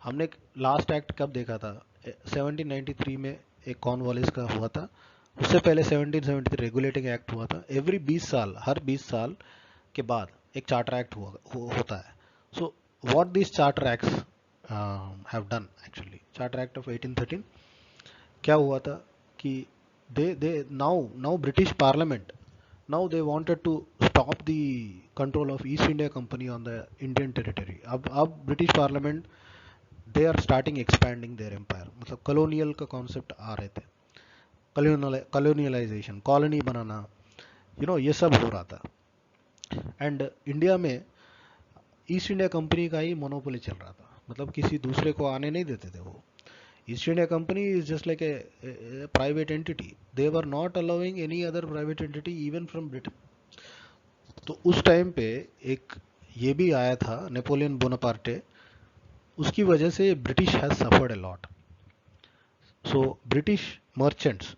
A: हमने लास्ट एक्ट कब देखा था? 1793 में एक कॉर्नवालिस का हुआ था. उससे पहले 1773 रेगुलेटिंग एक्ट हुआ था. एवरी 20 साल, हर 20 साल के बाद एक चार्टर एक्ट होता है. So what this charter acts have done actually. Charter act of 1813 क्या हुआ था कि they now British Parliament, now they wanted to stop the control of East India Company on the Indian territory. अब British Parliament, they are starting expanding their empire. मतलब colonial का concept आ रहे थे, colonialization, कॉलोनी बनाना, ये सब हो रहा था. एंड इंडिया में ईस्ट इंडिया कंपनी का ही मोनोपोली चल रहा था. मतलब किसी दूसरे को आने नहीं देते थे वो. East India Company is just like a private entity. They were not allowing any other private entity even from Britain. तो उस टाइम पे एक ये भी आया था नेपोलियन बोनापार्टे. उसकी वजह से British has suffered a lot. So British merchants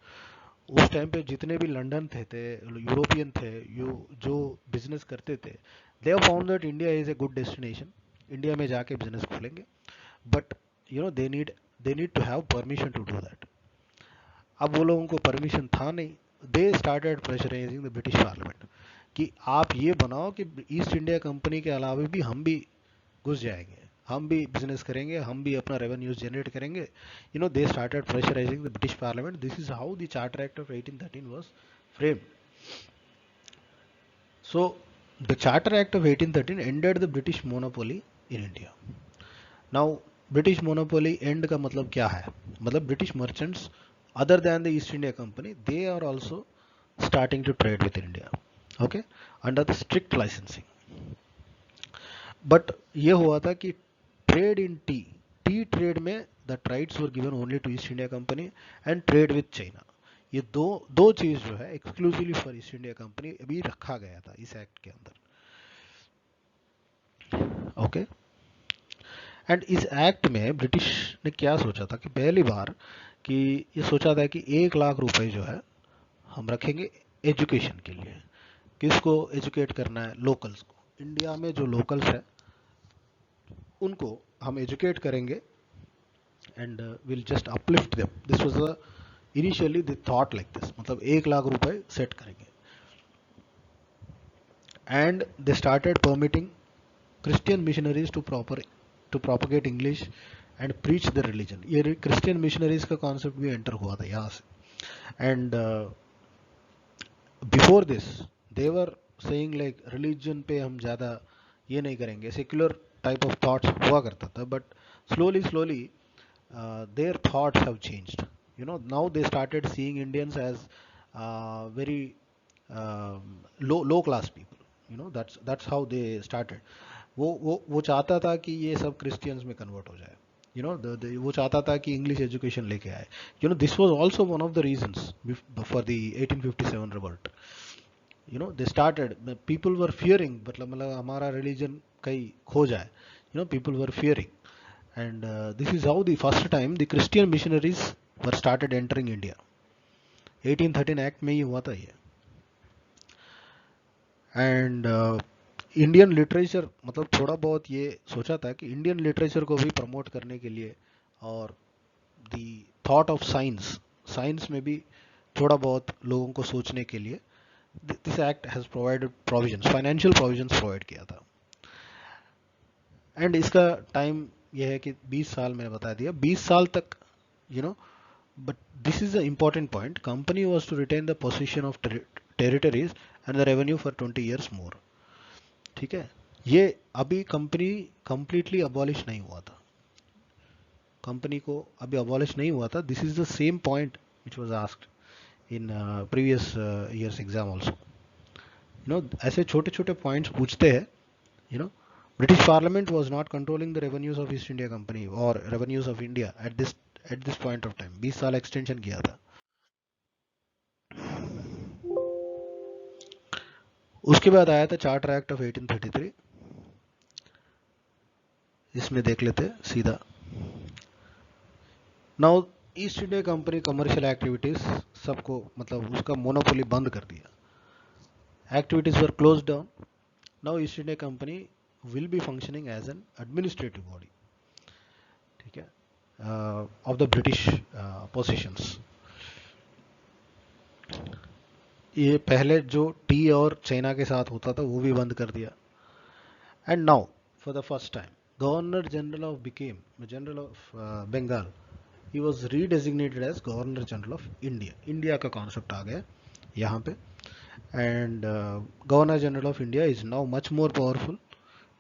A: उस टाइम पे जितने भी लंदन थे यूरोपियन थे, जो बिजनेस करते थे, they found that India is a good destination. India में जाके बिजनेस खोलेंगे, but they need to have permission to do that. अब वो लोगों को परमिशन था नहीं. They started pressurising the British parliament कि आप ये बनाओ कि ईस्ट इंडिया कंपनी के अलावा भी हम भी घुस जाएंगे, हम भी बिजनेस करेंगे, हम भी अपना रेवेन्यूज जनरेट करेंगे. They started pressurising the British parliament. This is how the charter act of 1813 was framed. So the charter act of 1813 ended the British monopoly in India. Now British monopoly end का मतलब क्या है? मतलब British merchants other than the East India company, they are also starting to trade with India, okay, under the strict licensing. But ये हुआ था कि ट्रेड इन टी ट्रेड में the rights were given only to East India company, and trade with China. ये दो चीज जो है exclusively for East India company अभी रखा गया था इस एक्ट के अंदर. ओके. एंड इस एक्ट में ब्रिटिश ने क्या सोचा था कि पहली बार कि ये सोचा था कि 1 लाख रुपए जो है हम रखेंगे एजुकेशन के लिए. किसको एजुकेट करना है? लोकल्स को. इंडिया में जो लोकल्स है उनको हम एजुकेट करेंगे and will just uplift them. This was initially the thought like this. मतलब 1 लाख रुपए सेट करेंगे. And they started permitting Christian missionaries to propagate English and preach the religion. ये क्रिश्चियन मिशनरीज का कॉन्सेप्ट भी एंटर हुआ था यहाँ से. And before this they were saying like religion पे हम ज़्यादा ये नहीं करेंगे, सेक्युलर टाइप ऑफ थॉट्स हुआ करता था. But slowly slowly their thoughts have changed. Now they started seeing Indians as very low class people. That's how they started. वो चाहता था कि ये सब क्रिश्चियंस में कन्वर्ट हो जाए. वो चाहता था कि इंग्लिश एजुकेशन लेके आए. This was also one of the reasons for the 1857 revolt. They started, people were fearing, मतलब हमारा रिलीजन कहीं खो जाए. People were fearing. And this is how the first time the Christian missionaries were started entering India. 1813 act में ही हुआ था ये. एंड इंडियन लिटरेचर, मतलब थोड़ा बहुत ये सोचा था कि इंडियन लिटरेचर को भी प्रमोट करने के लिए, और दी थॉट ऑफ साइंस, साइंस में भी थोड़ा बहुत लोगों को सोचने के लिए this act has provided provisions, financial provisions provide किया था. एंड इसका टाइम यह है कि 20 साल, मैंने बता दिया 20 साल तक. You know But this is the important point. Company was to retain the possession of territories and the revenue for 20 years more. ठीक है. ये अभी कंपनी कंप्लीटली अबॉलिश नहीं हुआ था. कंपनी को अभी अबॉलिश नहीं हुआ था. This is the same point which was asked in previous years exam also. ऐसे छोटे छोटे पॉइंट्स पूछते हैं. You know British Parliament was not controlling the revenues of East India Company or revenues of India at this point of time. 20 साल एक्सटेंशन किया था. उसके बाद आया था चार्टर एक्ट ऑफ 1833. इसमें देख लेते सीधा. Now East India company commercial activities सबको, मतलब उसका मोनोपोली बंद कर दिया. Activities were close down. Now East India company will be functioning as an administrative body. ठीक है, ऑफ द ब्रिटिश पोजीशंस. ये पहले जो टी और चाइना के साथ होता था वो भी बंद कर दिया. And now for the first time governor general of became general of Bengal. He was redesignated as governor general of India. India का कॉन्सेप्ट आ गया यहाँ पे. And governor general of India is now much more powerful.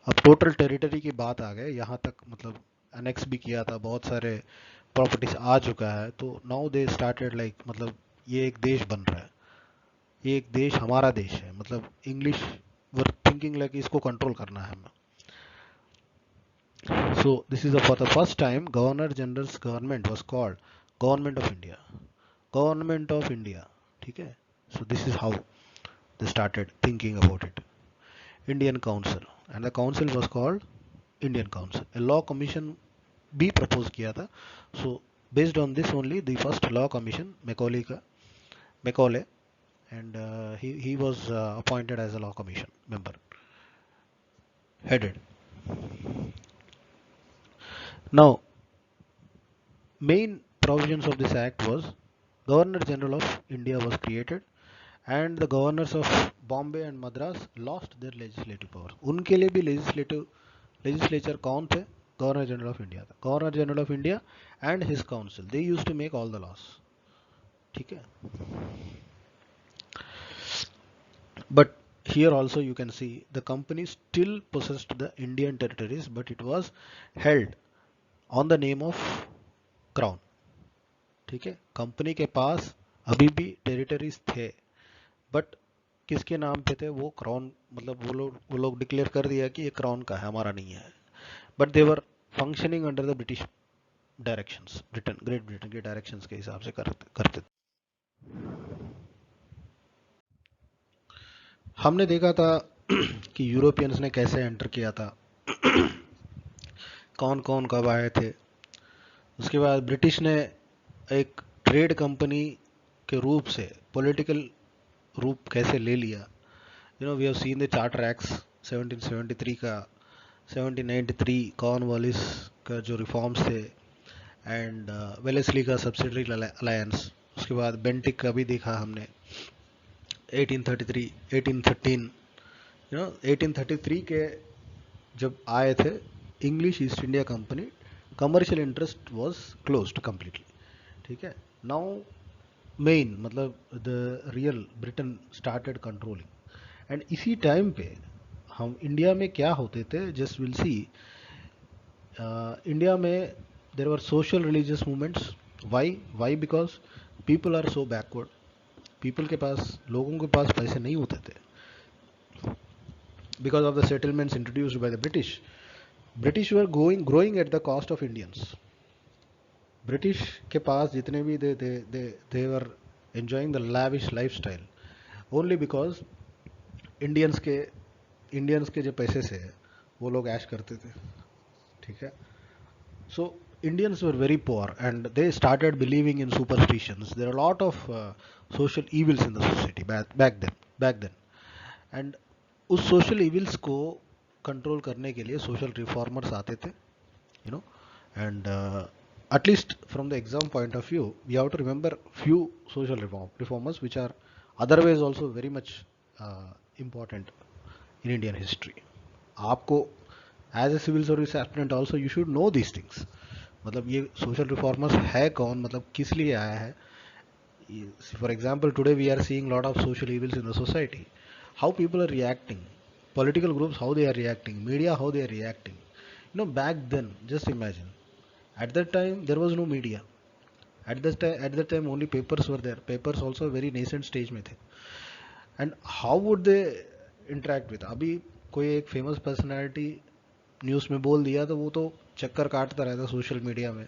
A: अब टोटल टेरिटरी की बात आ गए यहाँ तक, मतलब अनेक्स भी किया था, बहुत सारे प्रॉपर्टीज आ चुका है. तो नाउ दे स्टार्टेड लाइक, मतलब ये एक देश बन रहा है, ये एक देश हमारा देश है. मतलब इंग्लिश वर थिंकिंग लाइक इसको कंट्रोल करना है हमें. So this is for the first time Governor General's government was called Government of India. Government of India. ठीक है. So this is how they started thinking about it. Indian Council, and the council was called Indian Council. A law commission भी propose किया था. So based on this only the first law commission Macaulay, and he was appointed as a law commission member, headed. Now main provisions of this act was Governor General of India was created, and the governors of Bombay and Madras lost their legislative power. उनके लिए भी legislature कौन थे? Governor General of India था. Governor General of India and his council, they used to make all the laws. ठीक है. But here also you can see the company still possessed the Indian territories, but it was held on the name of crown. ठीक है. कंपनी के पास अभी भी टेरिटरीज थे, बट किसके नाम पे थे? वो क्राउन, मतलब वो लोग डिक्लेयर कर दिया कि ये क्राउन का है, हमारा नहीं है. But they were functioning under the British directions, great Britain के डायरेक्शंस के हिसाब से करते. हमने देखा था कि यूरोपियंस ने कैसे एंटर किया था, कौन कौन कब आए थे. उसके बाद ब्रिटिश ने एक ट्रेड कंपनी के रूप से पॉलिटिकल रूप कैसे ले लिया. We have seen the charter acts 1773 का, 1793 कॉर्नवालिस का जो रिफॉर्म्स थे, एंड वेलेस्ली का सब्सिडरी अलायंस. उसके बाद बेंटिक का भी देखा हमने 1833, 1813. 1833 के जब आए थे English east India company, commercial interest was closed completely. ठीक है. नाउ मेन, मतलब the real Britain started controlling. And इसी टाइम पे हम इंडिया में क्या होते थे, जस्ट विल सी। इंडिया में there were social religious movements. Why because people are so backward. People के पास, लोगों के पास पैसे नहीं होते थे, because of the settlements introduced by the British. British were growing at the cost of Indians. British के पास जितने भी they were enjoying the lavish life style only because Indians के जो पैसे से वो लोग ऐश करते थे, ठीक है। सो Indians were very poor and they started believing in superstitions. There are a lot of social evils in the society back then. And उस social evils को control करने के लिए social reformers आते थे, you know. And at least from the exam point of view, we have to remember few social reformers which are otherwise also very much important in Indian history. आपको as a civil service aspirant also you should know these things. मतलब ये सोशल रिफॉर्मर्स है कौन, मतलब किस लिए आया है। For example today we are seeing lot of social evils in the society, how people are reacting, political groups how they are reacting, media how they are reacting. You know, back then, just imagine, at that time there was no media. At that time only papers were there. Papers also very nascent stage में थे. And how would they interact with? अभी कोई एक फेमस पर्सनालिटी न्यूज़ में बोल दिया तो वो तो चक्कर काटता रहता सोशल मीडिया में।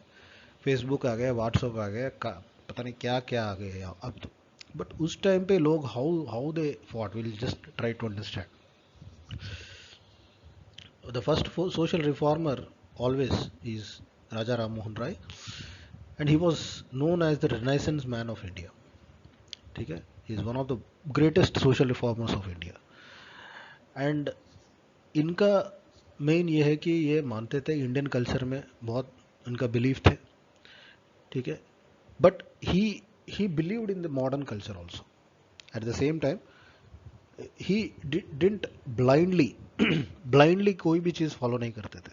A: फेसबुक आ गया, व्हाट्सअप आ गया, पता नहीं क्या क्या आ गया अब तो। बट उस टाइम पे लोग how they fought, will just try to understand. The first social reformer always is Raja Ram Mohan Rai, and he was known as the Renaissance man of India. ठीक है, he is one of the greatest social reformers of India. And इनका मेन ये है कि ये मानते थे इंडियन कल्चर में, बहुत इनका बिलीफ थे, ठीक है। But he believed in the modern culture also at the same time. He didn't blindly कोई भी चीज़ फॉलो नहीं करते थे।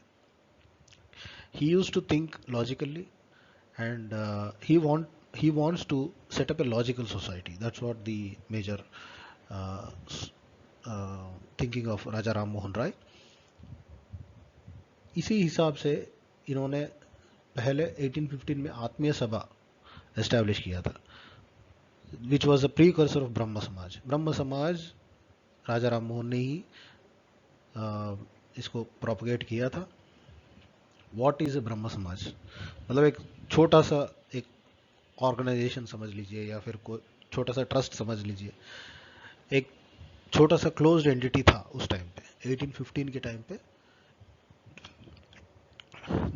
A: He use to think logically and he wants to set up a logical society. That's what the major thinking of Raja Ram Mohan Rai. इसी हिसाब से इन्होंने पहले 1815 में आत्मीय सभा एस्टैब्लिश किया था, which was a precursor of Brahmo समाज। ब्रह्म समाज राजा राम मोहन ने ही इसको प्रोपगेट किया था। व्हाट इज अ ब्रह्म समाज? मतलब एक छोटा सा एक ऑर्गेनाइजेशन समझ लीजिए, या फिर कोई छोटा सा ट्रस्ट समझ लीजिए। एक छोटा सा क्लोज्ड एंटिटी था उस टाइम पे, 1815 के टाइम पे।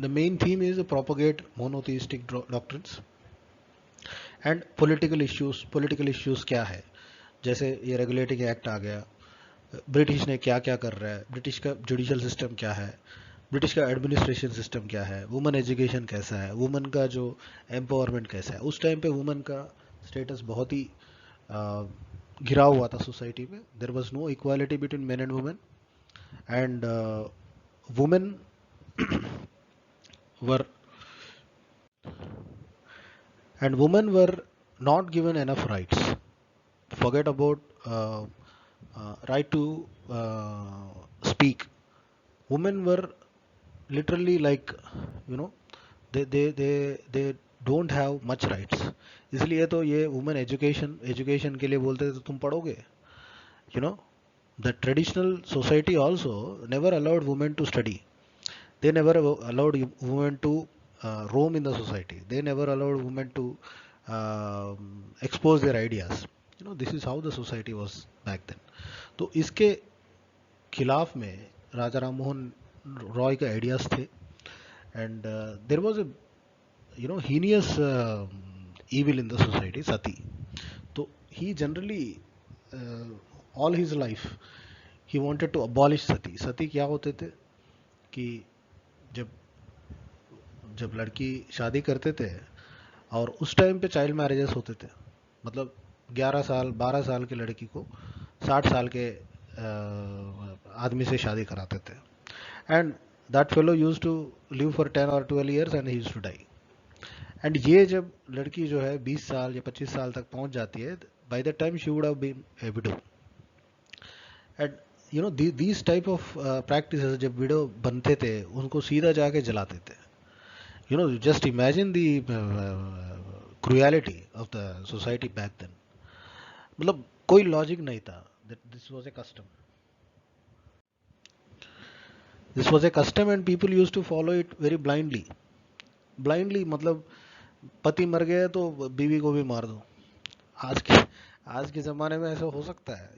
A: The main theme is propagate monotheistic doctrines and political issues क्या है, जैसे ये रेगुलेटिंग एक्ट आ गया, ब्रिटिश ने क्या क्या कर रहा है, ब्रिटिश का जुडिशियल सिस्टम क्या है, ब्रिटिश का एडमिनिस्ट्रेशन सिस्टम क्या है, वुमेन एजुकेशन कैसा है, वुमेन का जो एम्पावरमेंट कैसा है। उस टाइम पे वुमेन का स्टेटस बहुत ही गिरा हुआ था सोसाइटी में। There was no equality between men and women, and women were not given enough rights. Forget about right to speak. Women were literally like, you know, they don't have much rights. इसलिए तो ये वुमेन एजुकेशन के लिए बोलते थे तो तुम पढ़ोगे, you know. The traditional society also never allowed women to study. They never allowed women to roam in the society. They never allowed women to expose their ideas. You know, this is how the society was back then. तो इसके खिलाफ में राजा राम मोहन रॉय के आइडियाज थे, and there was a heinous evil in the society, sati. तो he generally all his life he wanted to abolish sati. सती क्या होते थे कि जब जब लड़की शादी करते थे, और उस टाइम पे चाइल्ड मैरिजेस होते थे, मतलब 11 साल 12 साल की लड़की को 60 साल के आदमी से शादी कराते थे, and that fellow use to live for 10 और 12 years and he use to die. And ये जब लड़की जो है 20 साल या 25 साल तक पहुंच जाती है, by the time she would have been a widow. And these type of practices जब वीडियो बनते थे उनको सीधा जाके जलाते थे. Just imagine the cruelty of the society back then. मतलब कोई लॉजिक नहीं था. This was a custom. This was a custom and people used to follow it very blindly. Blindly मतलब पति मर गया तो बीवी को भी मार दो. आज के आज के ज़माने में ऐसा हो सकता है.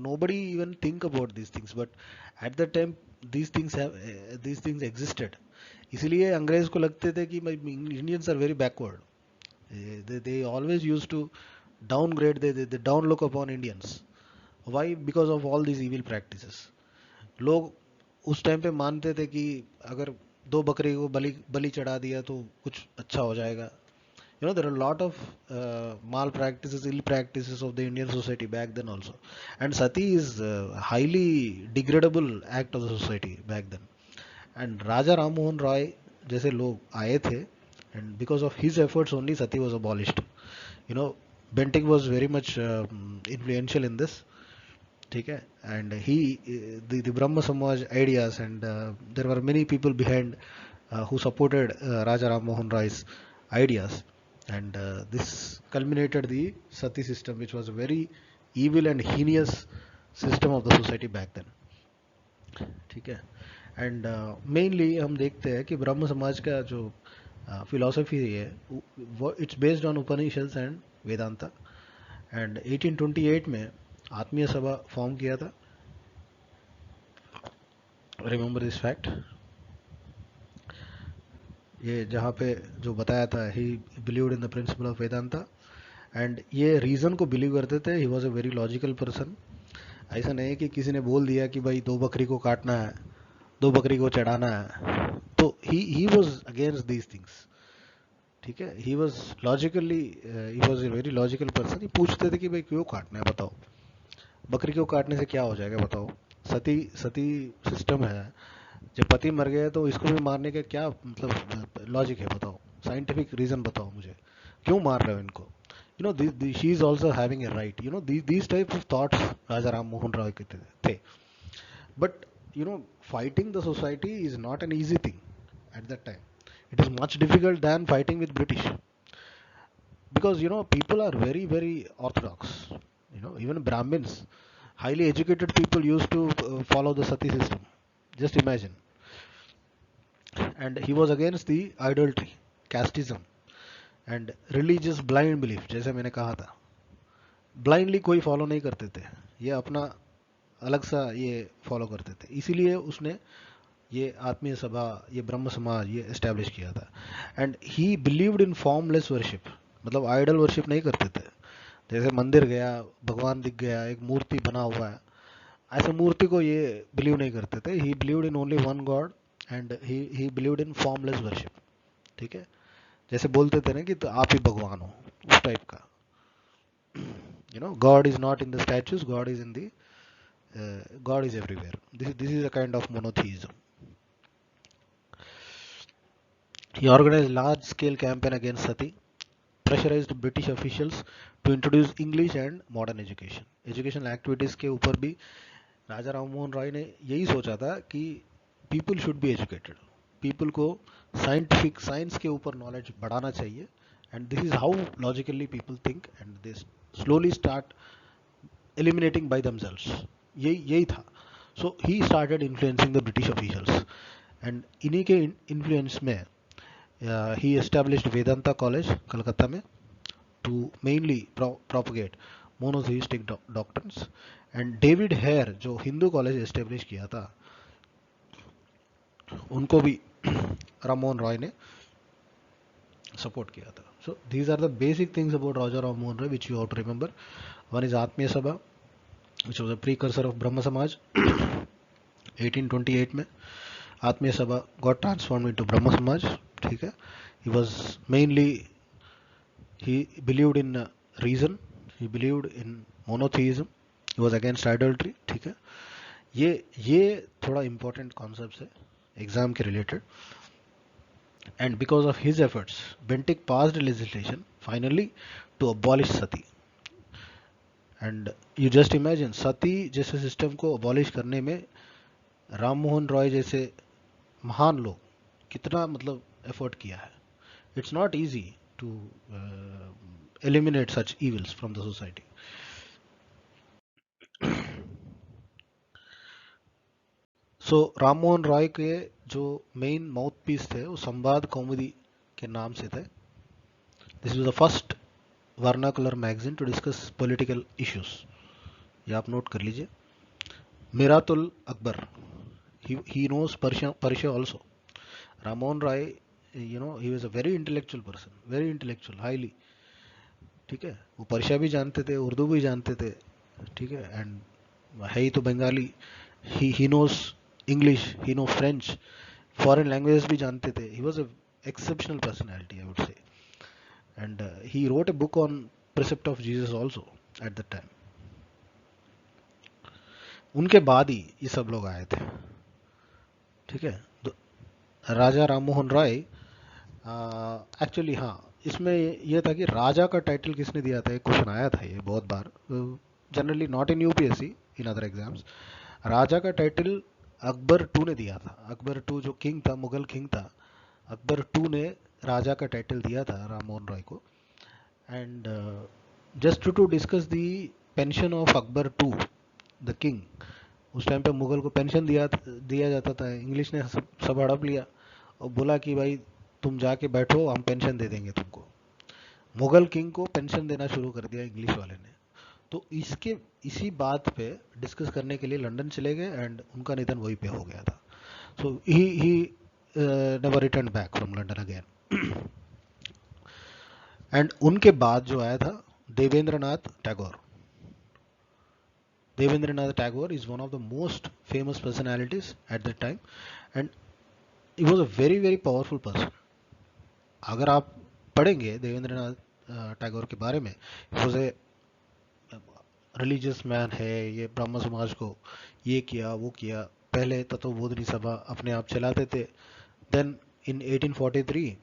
A: Nobody even think about these things, but at the time these things existed. इसीलिए अंग्रेज को लगते थे कि Indians are very backward. They always used to downgrade, they down look upon Indians. Why? Because of all these evil practices. लोग उस टाइम पे मानते थे कि अगर दो बकरी को बलि चढ़ा दिया तो कुछ अच्छा हो जाएगा. There are a lot of malpractices, ill practices of the Indian society back then also. And sati is a highly degradable act of the society back then. And Raja Ram Mohan Roy जैसे लोग आए थे, and because of his efforts only sati was abolished. Bentinck was very much influential in this. ठीक है. And the Brahma Samaj ideas, and there were many people behind who supported Raja Ram Mohan Roy's ideas, and this culminated the sati system, which was a very evil and heinous system of the society back then. ठीक है. एंड मेनली हम देखते हैं कि ब्रह्म समाज का जो फिलॉसफी है वो it's based on Upanishads and Vedanta. And 1828 में आत्मीय सभा फॉर्म किया था. Remember this fact. ये जहाँ पे जो बताया था, ही believed in the principle of Vedanta, and ये रीज़न को बिलीव करते थे. He was a very logical person. ऐसा नहीं है कि किसी ने बोल दिया कि भाई दो बकरी को काटना है, दो बकरी को चढ़ाना है, तो he was against these things. ठीक है. He was logically, he was a very logical person. He पूछते थे कि भाई क्यों काटना है, बताओ बकरी को काटने से क्या हो जाएगा, बताओ. सती सती सिस्टम है, जब पति मर गया तो इसको भी मारने का क्या मतलब लॉजिक है, बताओ. साइंटिफिक रीजन बताओ मुझे, क्यों मार रहे हो इनको. She is also having a right. These type of thoughts Raja Ram Mohan Roy के थे. But fighting the society is not an easy thing at that time. It is much difficult than fighting with British, because people are very very orthodox. Even Brahmins, highly educated people, used to follow the sati system. Just imagine. And he was against the idolatry, casteism, and religious blind belief. जैसे मैंने कहा था, blindly कोई follow नहीं करते थे, ये अपना अलग सा ये फॉलो करते थे. इसीलिए उसने ये आत्मीय सभा, ये ब्रह्म समाज ये एस्टेब्लिश किया था. And he believed in formless worship. मतलब आइडल वर्शिप नहीं करते थे. जैसे मंदिर गया, भगवान दिख गया, एक मूर्ति बना हुआ है, ऐसे मूर्ति को ये बिलीव नहीं करते थे. ही believed in only one God, and he believed in formless worship. ठीक है. जैसे बोलते थे ना कि तो आप ही भगवान हो, उस टाइप का. God is not in the statues, God is in the God is everywhere. This is a kind of monotheism. He organized large-scale campaign against sati, pressurized British officials to introduce English and modern education. Educational activities के ऊपर भी राजा राम मोहन राय ने यही सोचा था कि people should be educated. People को scientific science के ऊपर knowledge बढ़ाना चाहिए. And this is how logically people think, and they slowly start eliminating by themselves. यही था. So he started influencing the British officials, and इन्हीं के इन्फ्लुएंस में he established Vedanta college Calcutta में to mainly propagate monotheistic doctrines. And David Hare जो हिंदू कॉलेज एस्टेब्लिश किया था, उनको भी राम मोहन रॉय ने सपोर्ट किया था. So these are the basic things about Raja Ram Mohan Roy which you have to remember. One is Atmiya Sabha, which was a precursor of Brahma Samaj. 1828 में आत्मीय सभा got transformed into Brahma Samaj. ठीक है. He was mainly, he believed in reason, he believed in monotheism, he was against idolatry. ठीक है. ये थोड़ा important concepts है एग्जाम के related. And because of his efforts, Bentinck passed legislation finally to abolish sati. And you just imagine, sati जैसे सिस्टम को अबॉलिश करने में राम मोहन रॉय जैसे महान लोग कितना मतलब एफर्ट किया है. It's not easy to eliminate such evils from the society. So Ram Mohan Roy के जो मेन माउथ पीस थे वो संवाद कौमुदी के नाम से थे. This was the first vernacular magazine to discuss political issues. ये आप नोट कर लीजिए. मिरातुल Akbar, he knows Persia also. Ramon Rai, he was a very intellectual person, very intellectual, highly. ठीक है, वो पर्शिया भी जानते थे, उर्दू भी जानते थे. ठीक है, एंड है ही तो Bengali. He knows English, he know French, foreign languages भी जानते थे. He was a exceptional personality, I would say. And he wrote a book on precept of Jesus also at that time. उनके बाद ही ये सब लोग आए थे. ठीक है, राजा राम मोहन राय. एक्चुअली हाँ, इसमें ये था कि राजा का टाइटल किसने दिया था, एक क्वेश्चन आया था ये बहुत बार. Generally not in UPSC, in other exams. Raja का टाइटल अकबर टू ने दिया था. अकबर टू जो किंग था, मुगल किंग था, अकबर टू ने राजा का टाइटल दिया था राम मोहन रॉय को. And just to discuss the pension of Akbar to the king. उस टाइम पे मुगल को पेंशन दिया दिया जाता था. इंग्लिश ने सब हड़प लिया और बोला कि भाई तुम जाके बैठो, हम पेंशन दे देंगे तुमको. मुगल किंग को पेंशन देना शुरू कर दिया इंग्लिश वाले ने. तो इसी बात पे डिस्कस करने के लिए लंदन चले गए एंड उनका निधन वहीं पे हो गया था. So he never return back from London again. And उनके बाद जो आया था Debendranath Tagore. Devendranath Tagore is one of the most famous personalities at that time, and he was a very very powerful person. अगर आप पढ़ेंगे देवेंद्रनाथ टैगोर के बारे में, he was a religious man है. ये ब्रह्म समाज को ये किया वो किया. पहले तत्वबोधिनी सभा अपने आप चलाते थे. देन इन 1843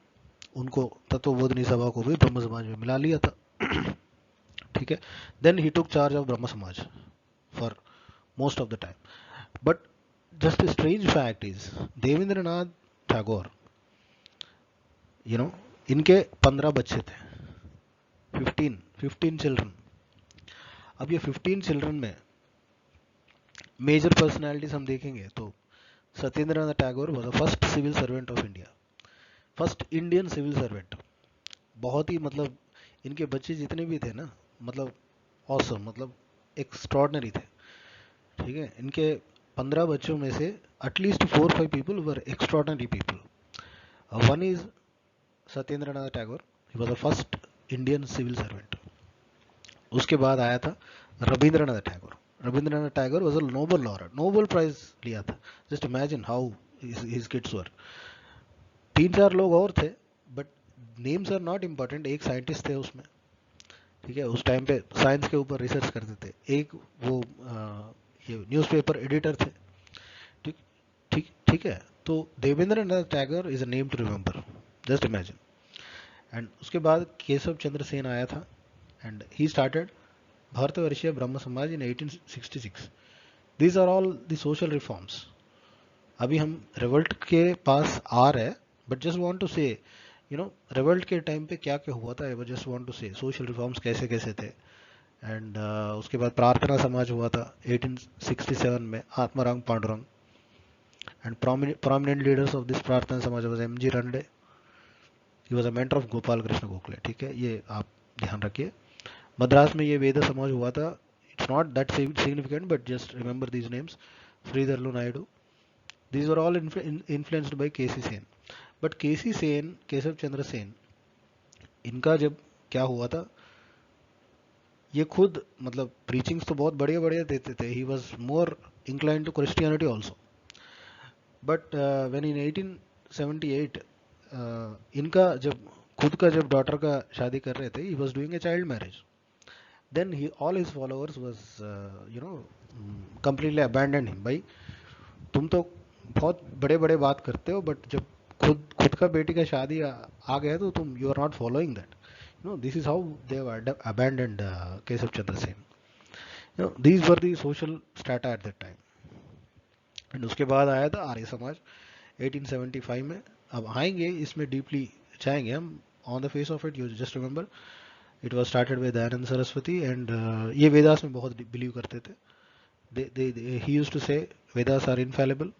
A: उनको तत्वबोधिनी सभा को भी ब्रह्म समाज में मिला लिया था. ठीक है, then he took charge of Brahmo Samaj for most of the time. But just a strange fact is Devendranath Tagore, इनके 15 बच्चे थे. 15 चिल्ड्रन. अब ये 15 चिल्ड्रन में मेजर पर्सनालिटीज हम देखेंगे तो Satyendranath Tagore was the first civil servant of India, first Indian civil servant. बहुत ही मतलब इनके बच्चे जितने भी थे ना, मतलब ऑसम, मतलब एक्स्ट्रॉर्डनरी थे. ठीक है, इनके 15 बच्चों में से at least 4-5 people were extraordinary people. One is Satyendranath Tagore, he was the first Indian civil servant. उसके बाद आया था Rabindranath Tagore. Rabindranath Tagore was a Nobel laureate, Nobel prize लिया था. Just imagine how his kids were. 3-4 लोग और थे but names are not important. एक साइंटिस्ट थे उसमें. ठीक है, उस टाइम पे साइंस के ऊपर रिसर्च करते थे. एक वो ये न्यूज़पेपर एडिटर थे. ठीक ठीक ठीक है. तो Devendranath Tagore is a name to remember, just imagine. And उसके बाद केशव चंद्र सेन आया था and he started Bharatvarshiya Brahmo Samaj in 1866. These are all the social reforms. अभी हम रिवोल्ट के पास आ रहे हैं, but just want to say revolt के टाइम पे क्या क्या हुआ था. I just want to say social reforms कैसे कैसे थे. एंड उसके बाद प्रार्थना समाज हुआ था 1867 में, Atmaram Pandurang. And prominent leaders of this Prarthana Samaj was M G Ranade. He was a mentor of Gopal Krishna Gokhale. ठीक है, ये आप ध्यान रखिए. मद्रास में ये वेद समाज हुआ था. It's not that significant but just remember these names. Sridharalu Naidu. These are all influenced by KC Sen. But KC Sen, Keshab Chandra Sen, इनका जब क्या हुआ था, ये खुद मतलब प्रीचिंग्स तो बहुत बढ़िया बढ़िया देते थे. He was more incline to Christianity also. But when in 1878 इनका जब खुद का जब डॉटर का शादी कर रहे थे, he was doing a child marriage. Then he all his followers was completely abandon him. भाई तुम तो बहुत बड़े बड़े बात करते हो, बट जब खुद का बेटी का शादी आ गया तो तुम you are not following that. No, this is how they have abandoned Kesav Chandra Sen. these were the social strata at that time. And उसके बाद आया था आर्य समाज 1875 में. अब आएंगे इसमें डीपली जाएंगे हम. On the face of it you just remember it was started with Dayanand Saraswati and ये वेदास में बहुत बिलीव करते थे. ही यूज्ड टू से वेदास आर इनफैलिबल.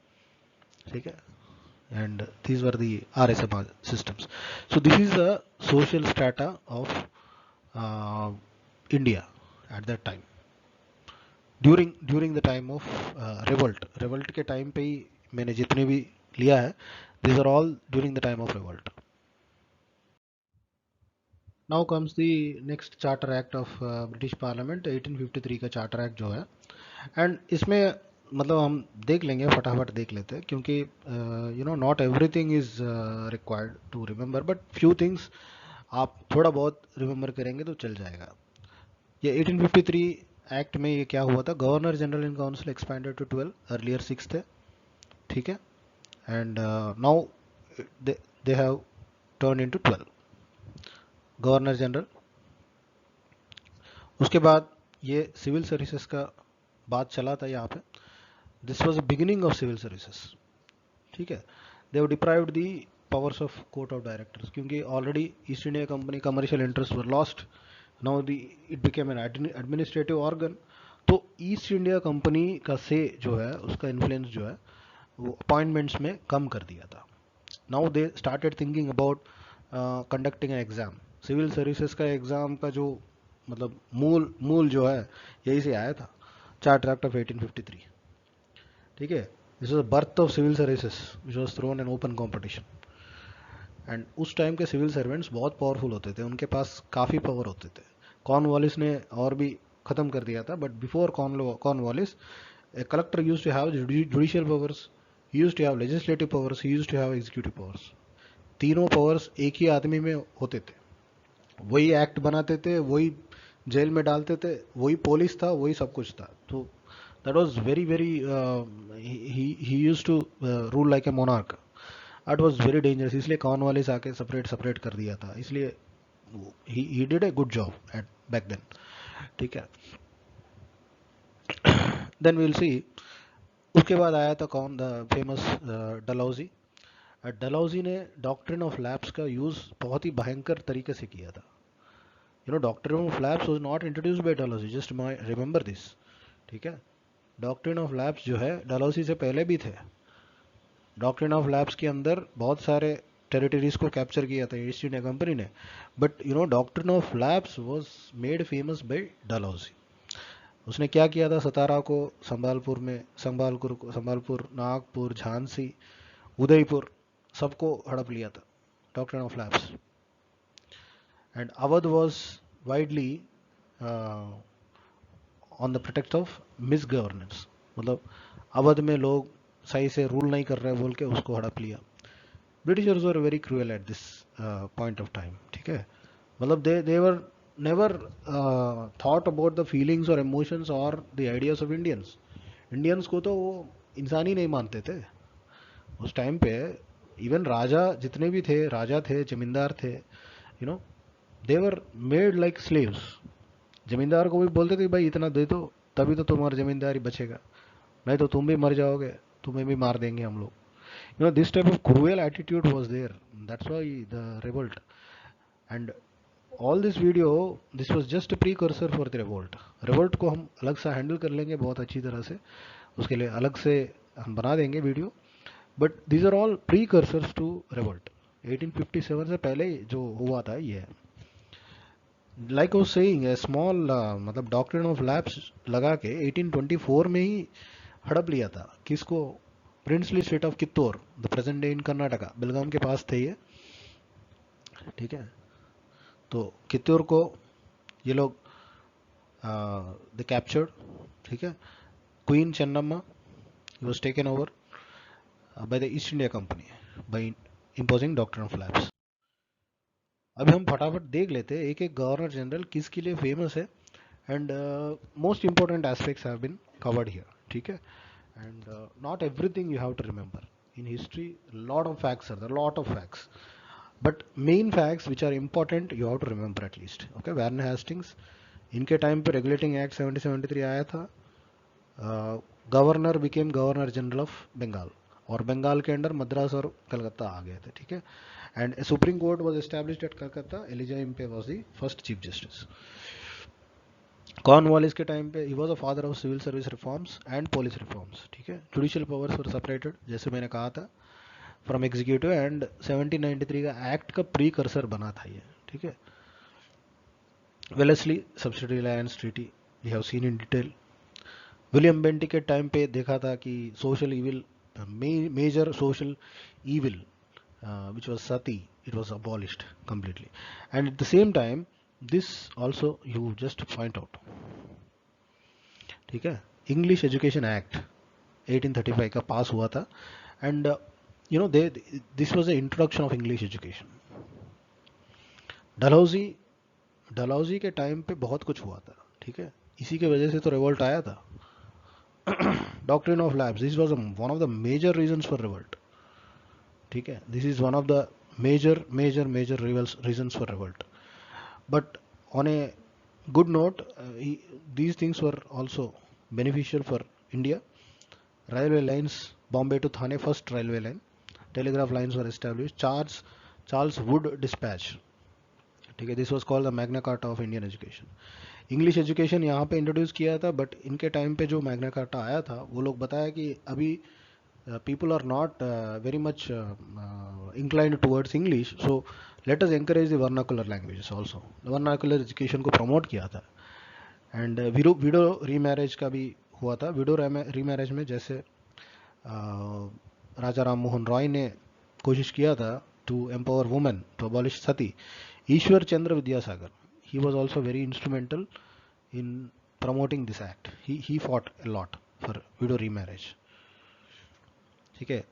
A: ठीक है. And these were the Arya Samaj systems. So this is the social strata of uh, India at that time. During the time of revolt के time पे ही मैंने जितने भी लिया है, these are all during the time of revolt. Now comes the next Charter Act of British Parliament 1853 का Charter Act जो है. एंड इसमें मतलब हम देख लेंगे, फटाफट देख लेते हैं, क्योंकि not everything is required to remember, but few things आप थोड़ा बहुत रिमेंबर करेंगे तो चल जाएगा. ये 1853 एक्ट में ये क्या हुआ था, governor general in council expanded to 12, earlier 6 थे. ठीक है. And now they have turn into 12 governor general. उसके बाद ये सिविल सर्विसेज का बात चला था यहाँ पे. This was the beginning of civil services. ठीक है. They have deprived the powers of court of directors, क्योंकि already East India company commercial interest were lost. Now the it became an administrative organ. तो ईस्ट इंडिया कंपनी का से जो है उसका इन्फ्लुएंस जो है वो अपॉइंटमेंट्स में कम कर दिया था. Now they started thinking about conducting an exam. Civil services का एग्जाम का जो मतलब मूल जो है यही से आया था, चार्टर एक्ट ऑफ 1853. ठीक है. This was the birth of civil services which was thrown in open competition. And उस टाइम के सिविल सर्वेंट्स बहुत पावरफुल होते थे, उनके पास काफ़ी पावर होते थे. कॉर्नवालिस ने और भी ख़त्म कर दिया था, but before Cornwallis a collector used to have judicial powers, he used to have legislative powers, he used to have executive powers. तीनों पावर्स एक ही आदमी में होते थे. वही एक्ट बनाते थे, वही जेल में डालते थे, वही पुलिस था, वही सब कुछ था. तो that was very he used to rule like a monarch. That was very dangerous. इसलिए कॉर्नवालिस आके सेपरेट कर दिया था. इसलिए he did a good job at back then. ठीक है. Then we'll see. उसके बाद आया था कौन, द फेमस डलहौजी. डलहौजी ने डॉक्ट्रिन ऑफ लैप्स का यूज़ बहुत ही भयंकर तरीके से किया था. Doctrine of lapse was not introduced by Dalhousie, just remember this. ठीक है. डॉक्ट्रिन ऑफ लैप्स जो है डलहौजी से पहले भी थे. डॉक्ट्रिन ऑफ लैप्स के अंदर बहुत सारे टेरिटरीज को कैप्चर किया था ईस्ट इंडिया कंपनी ने, but doctrine of lapse was made famous bye Dalhousie. उसने क्या किया था, सतारा को, संभालपुर, नागपुर, झांसी, उदयपुर, सबको हड़प लिया था. Doctrine of lapse. And Awadh was widely on the protect of miss governance. मतलब अवध में लोग सही से रूल नहीं कर रहे बोल के उसको हड़प लिया. Britishers were very cruel at this point of time. ठीक है. मतलब दे वर never thought about the feelings or emotions or the ideas of Indians. Indians को तो वो इंसान ही नहीं मानते थे उस टाइम पे. इवन राजा जितने भी थे, राजा थे, जमींदार थे, they were made like slaves. जमींदार को भी बोलते थे भाई इतना दे दो तभी तो तुम्हारा जमींदारी बचेगा, नहीं तो तुम भी मर जाओगे, तुम्हें भी मार देंगे हम लोग. This type of cruel attitude was there. That's why the revolt. And all this video, this was just a precursor for the revolt. Revolt को हम अलग से हैंडल कर लेंगे बहुत अच्छी तरह से, उसके लिए अलग से हम बना देंगे video. But these are all precursors to revolt. 1857 से पहले जो हुआ था ये, like was saying, a small मतलब डॉक्ट्रिन ऑफ लैप्स लगा के 1824 में ही हड़प लिया था. किसको? Princely state of Kittur, the present day in Karnataka. Belgaum के पास थे ये. ठीक है. तो कित्तूर को ये लोग दे कैप्चर्ड. ठीक है. Queen Chennamma was taken over by the East India company by imposing doctrine of lapse. अभी हम फटाफट देख लेते हैं एक एक गवर्नर जनरल किसके लिए फेमस है. And most important aspects have been covered here. ठीक है. And not everything you have to remember. In history, lot of facts are there, lot of facts. But main facts which are important you have to remember at least. Okay, Warren Hastings, इनके टाइम पे रेगुलेटिंग एक्ट 1773 आया था. Governor became governor general of Bengal, और बंगाल के अंडर मद्रास और कलकत्ता आ गए थे. ठीक है. And supreme court was established at Calcutta. Elijah Impey was the first chief justice. Cornwallis के टाइम पे he was a father of civil service reforms and police reforms. ठीक है. जुडिशियल पावर्स वर सेपरेटेड, जैसे मैंने कहा था, फ्रॉम एग्जीक्यूटिव. एंड 1793 का एक्ट का प्रीकर्सर बना था ये. ठीक है. Wellesley subsidy alliance treaty we have seen in detail. William Bentinck के टाइम पे देखा था कि social evil, major social evil which was sati, it was abolished completely. And at the same time, this also you just point out. ठीक है. इंग्लिश एजुकेशन एक्ट 1835 का पास हुआ था. And you know they this was the introduction of English education. Dalhousie Dalhousie के टाइम पे बहुत कुछ हुआ था. ठीक है. इसी के वजह से तो रिवोल्ट आया था. Doctrine of lapse, this was one of the major reasons for revolt. ठीक है. This is one of the major reasons for revolt. But on a good note, these things were also beneficial for India. Railway lines, Bombay to Thane, first railway line. Telegraph lines were established. Charles Wood Dispatch. ठीक है. This was called the Magna carta of Indian education. English education यहाँ पे इंट्रोड्यूस किया था, बट इनके टाइम पे जो मैग्ना कार्टा आया था वो लोग बताया कि अभी people are not very much inclined towards English, so let us encourage the vernacular languages also. vernacular education को promote किया था. एंड विडो रीमैरिज का भी हुआ था. विडो रीमैरिज में जैसे राजा राम मोहन रॉय ने कोशिश किया था to empower women, to abolish sati. Ishwar Chandra Vidyasagar, he was also very instrumental in promoting this act. He fought a lot for widow remarriage. ठीक है.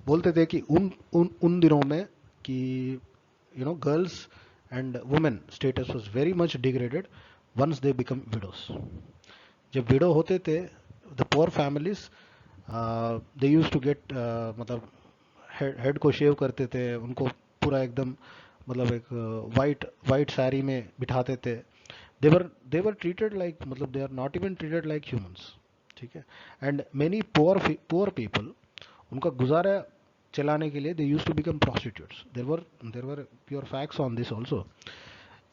A: बोलते थे कि उन दिनों में कि girls and women status was very much degraded once they become widows. जब विडो होते थे, the poor families they use to get, मतलब हेड को शेव करते थे, उनको पूरा एकदम मतलब एक वाइट साड़ी में बिठाते थे. दे वर ट्रीटेड लाइक, मतलब they are not even treated like humans. ठीक है. एंड मेनी पुअर पीपल, उनका गुजारा चलाने के लिए they use to become prostitutes. There were pure facts on this also.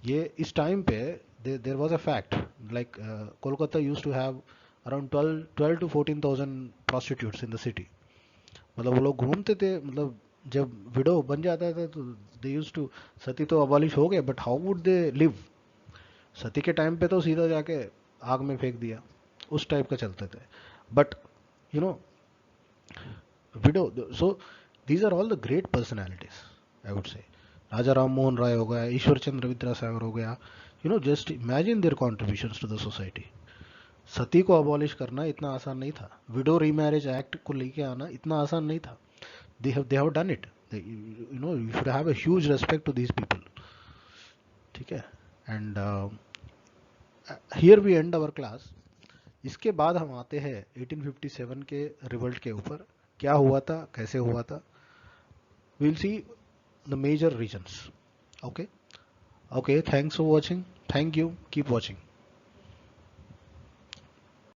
A: ये इस टाइम पे there was a fact like Kolkata use to have around 12 to 14,000 prostitutes in the city. मतलब वो लोग घूमते थे. मतलब जब विडो बन जाता था तो दे यूज टू, सती तो अबॉलिश हो गए, but how would they live. Sati के टाइम पे तो सीधा जाके आग में फेंक दिया, उस टाइप का चलते थे. But you know widow, so these are all the great personalities, I would say. Raja Ram Mohan Roy हो गया, ईश्वर चंद्र विद्यासागर हो गया. Just imagine their contributions to the society. Sati को अबॉलिश करना इतना आसान नहीं था. विडो रीमैरिज एक्ट को लेके आना इतना आसान नहीं था. they have done it. You should have a huge respect to these people. ठीक है. And here we end our class. इसके बाद हम आते हैं 1857 के रिवोल्ट के ऊपर. क्या हुआ था, कैसे हुआ था. we'll see the major reasons. Okay. Thanks for watching. Thank you. Keep watching.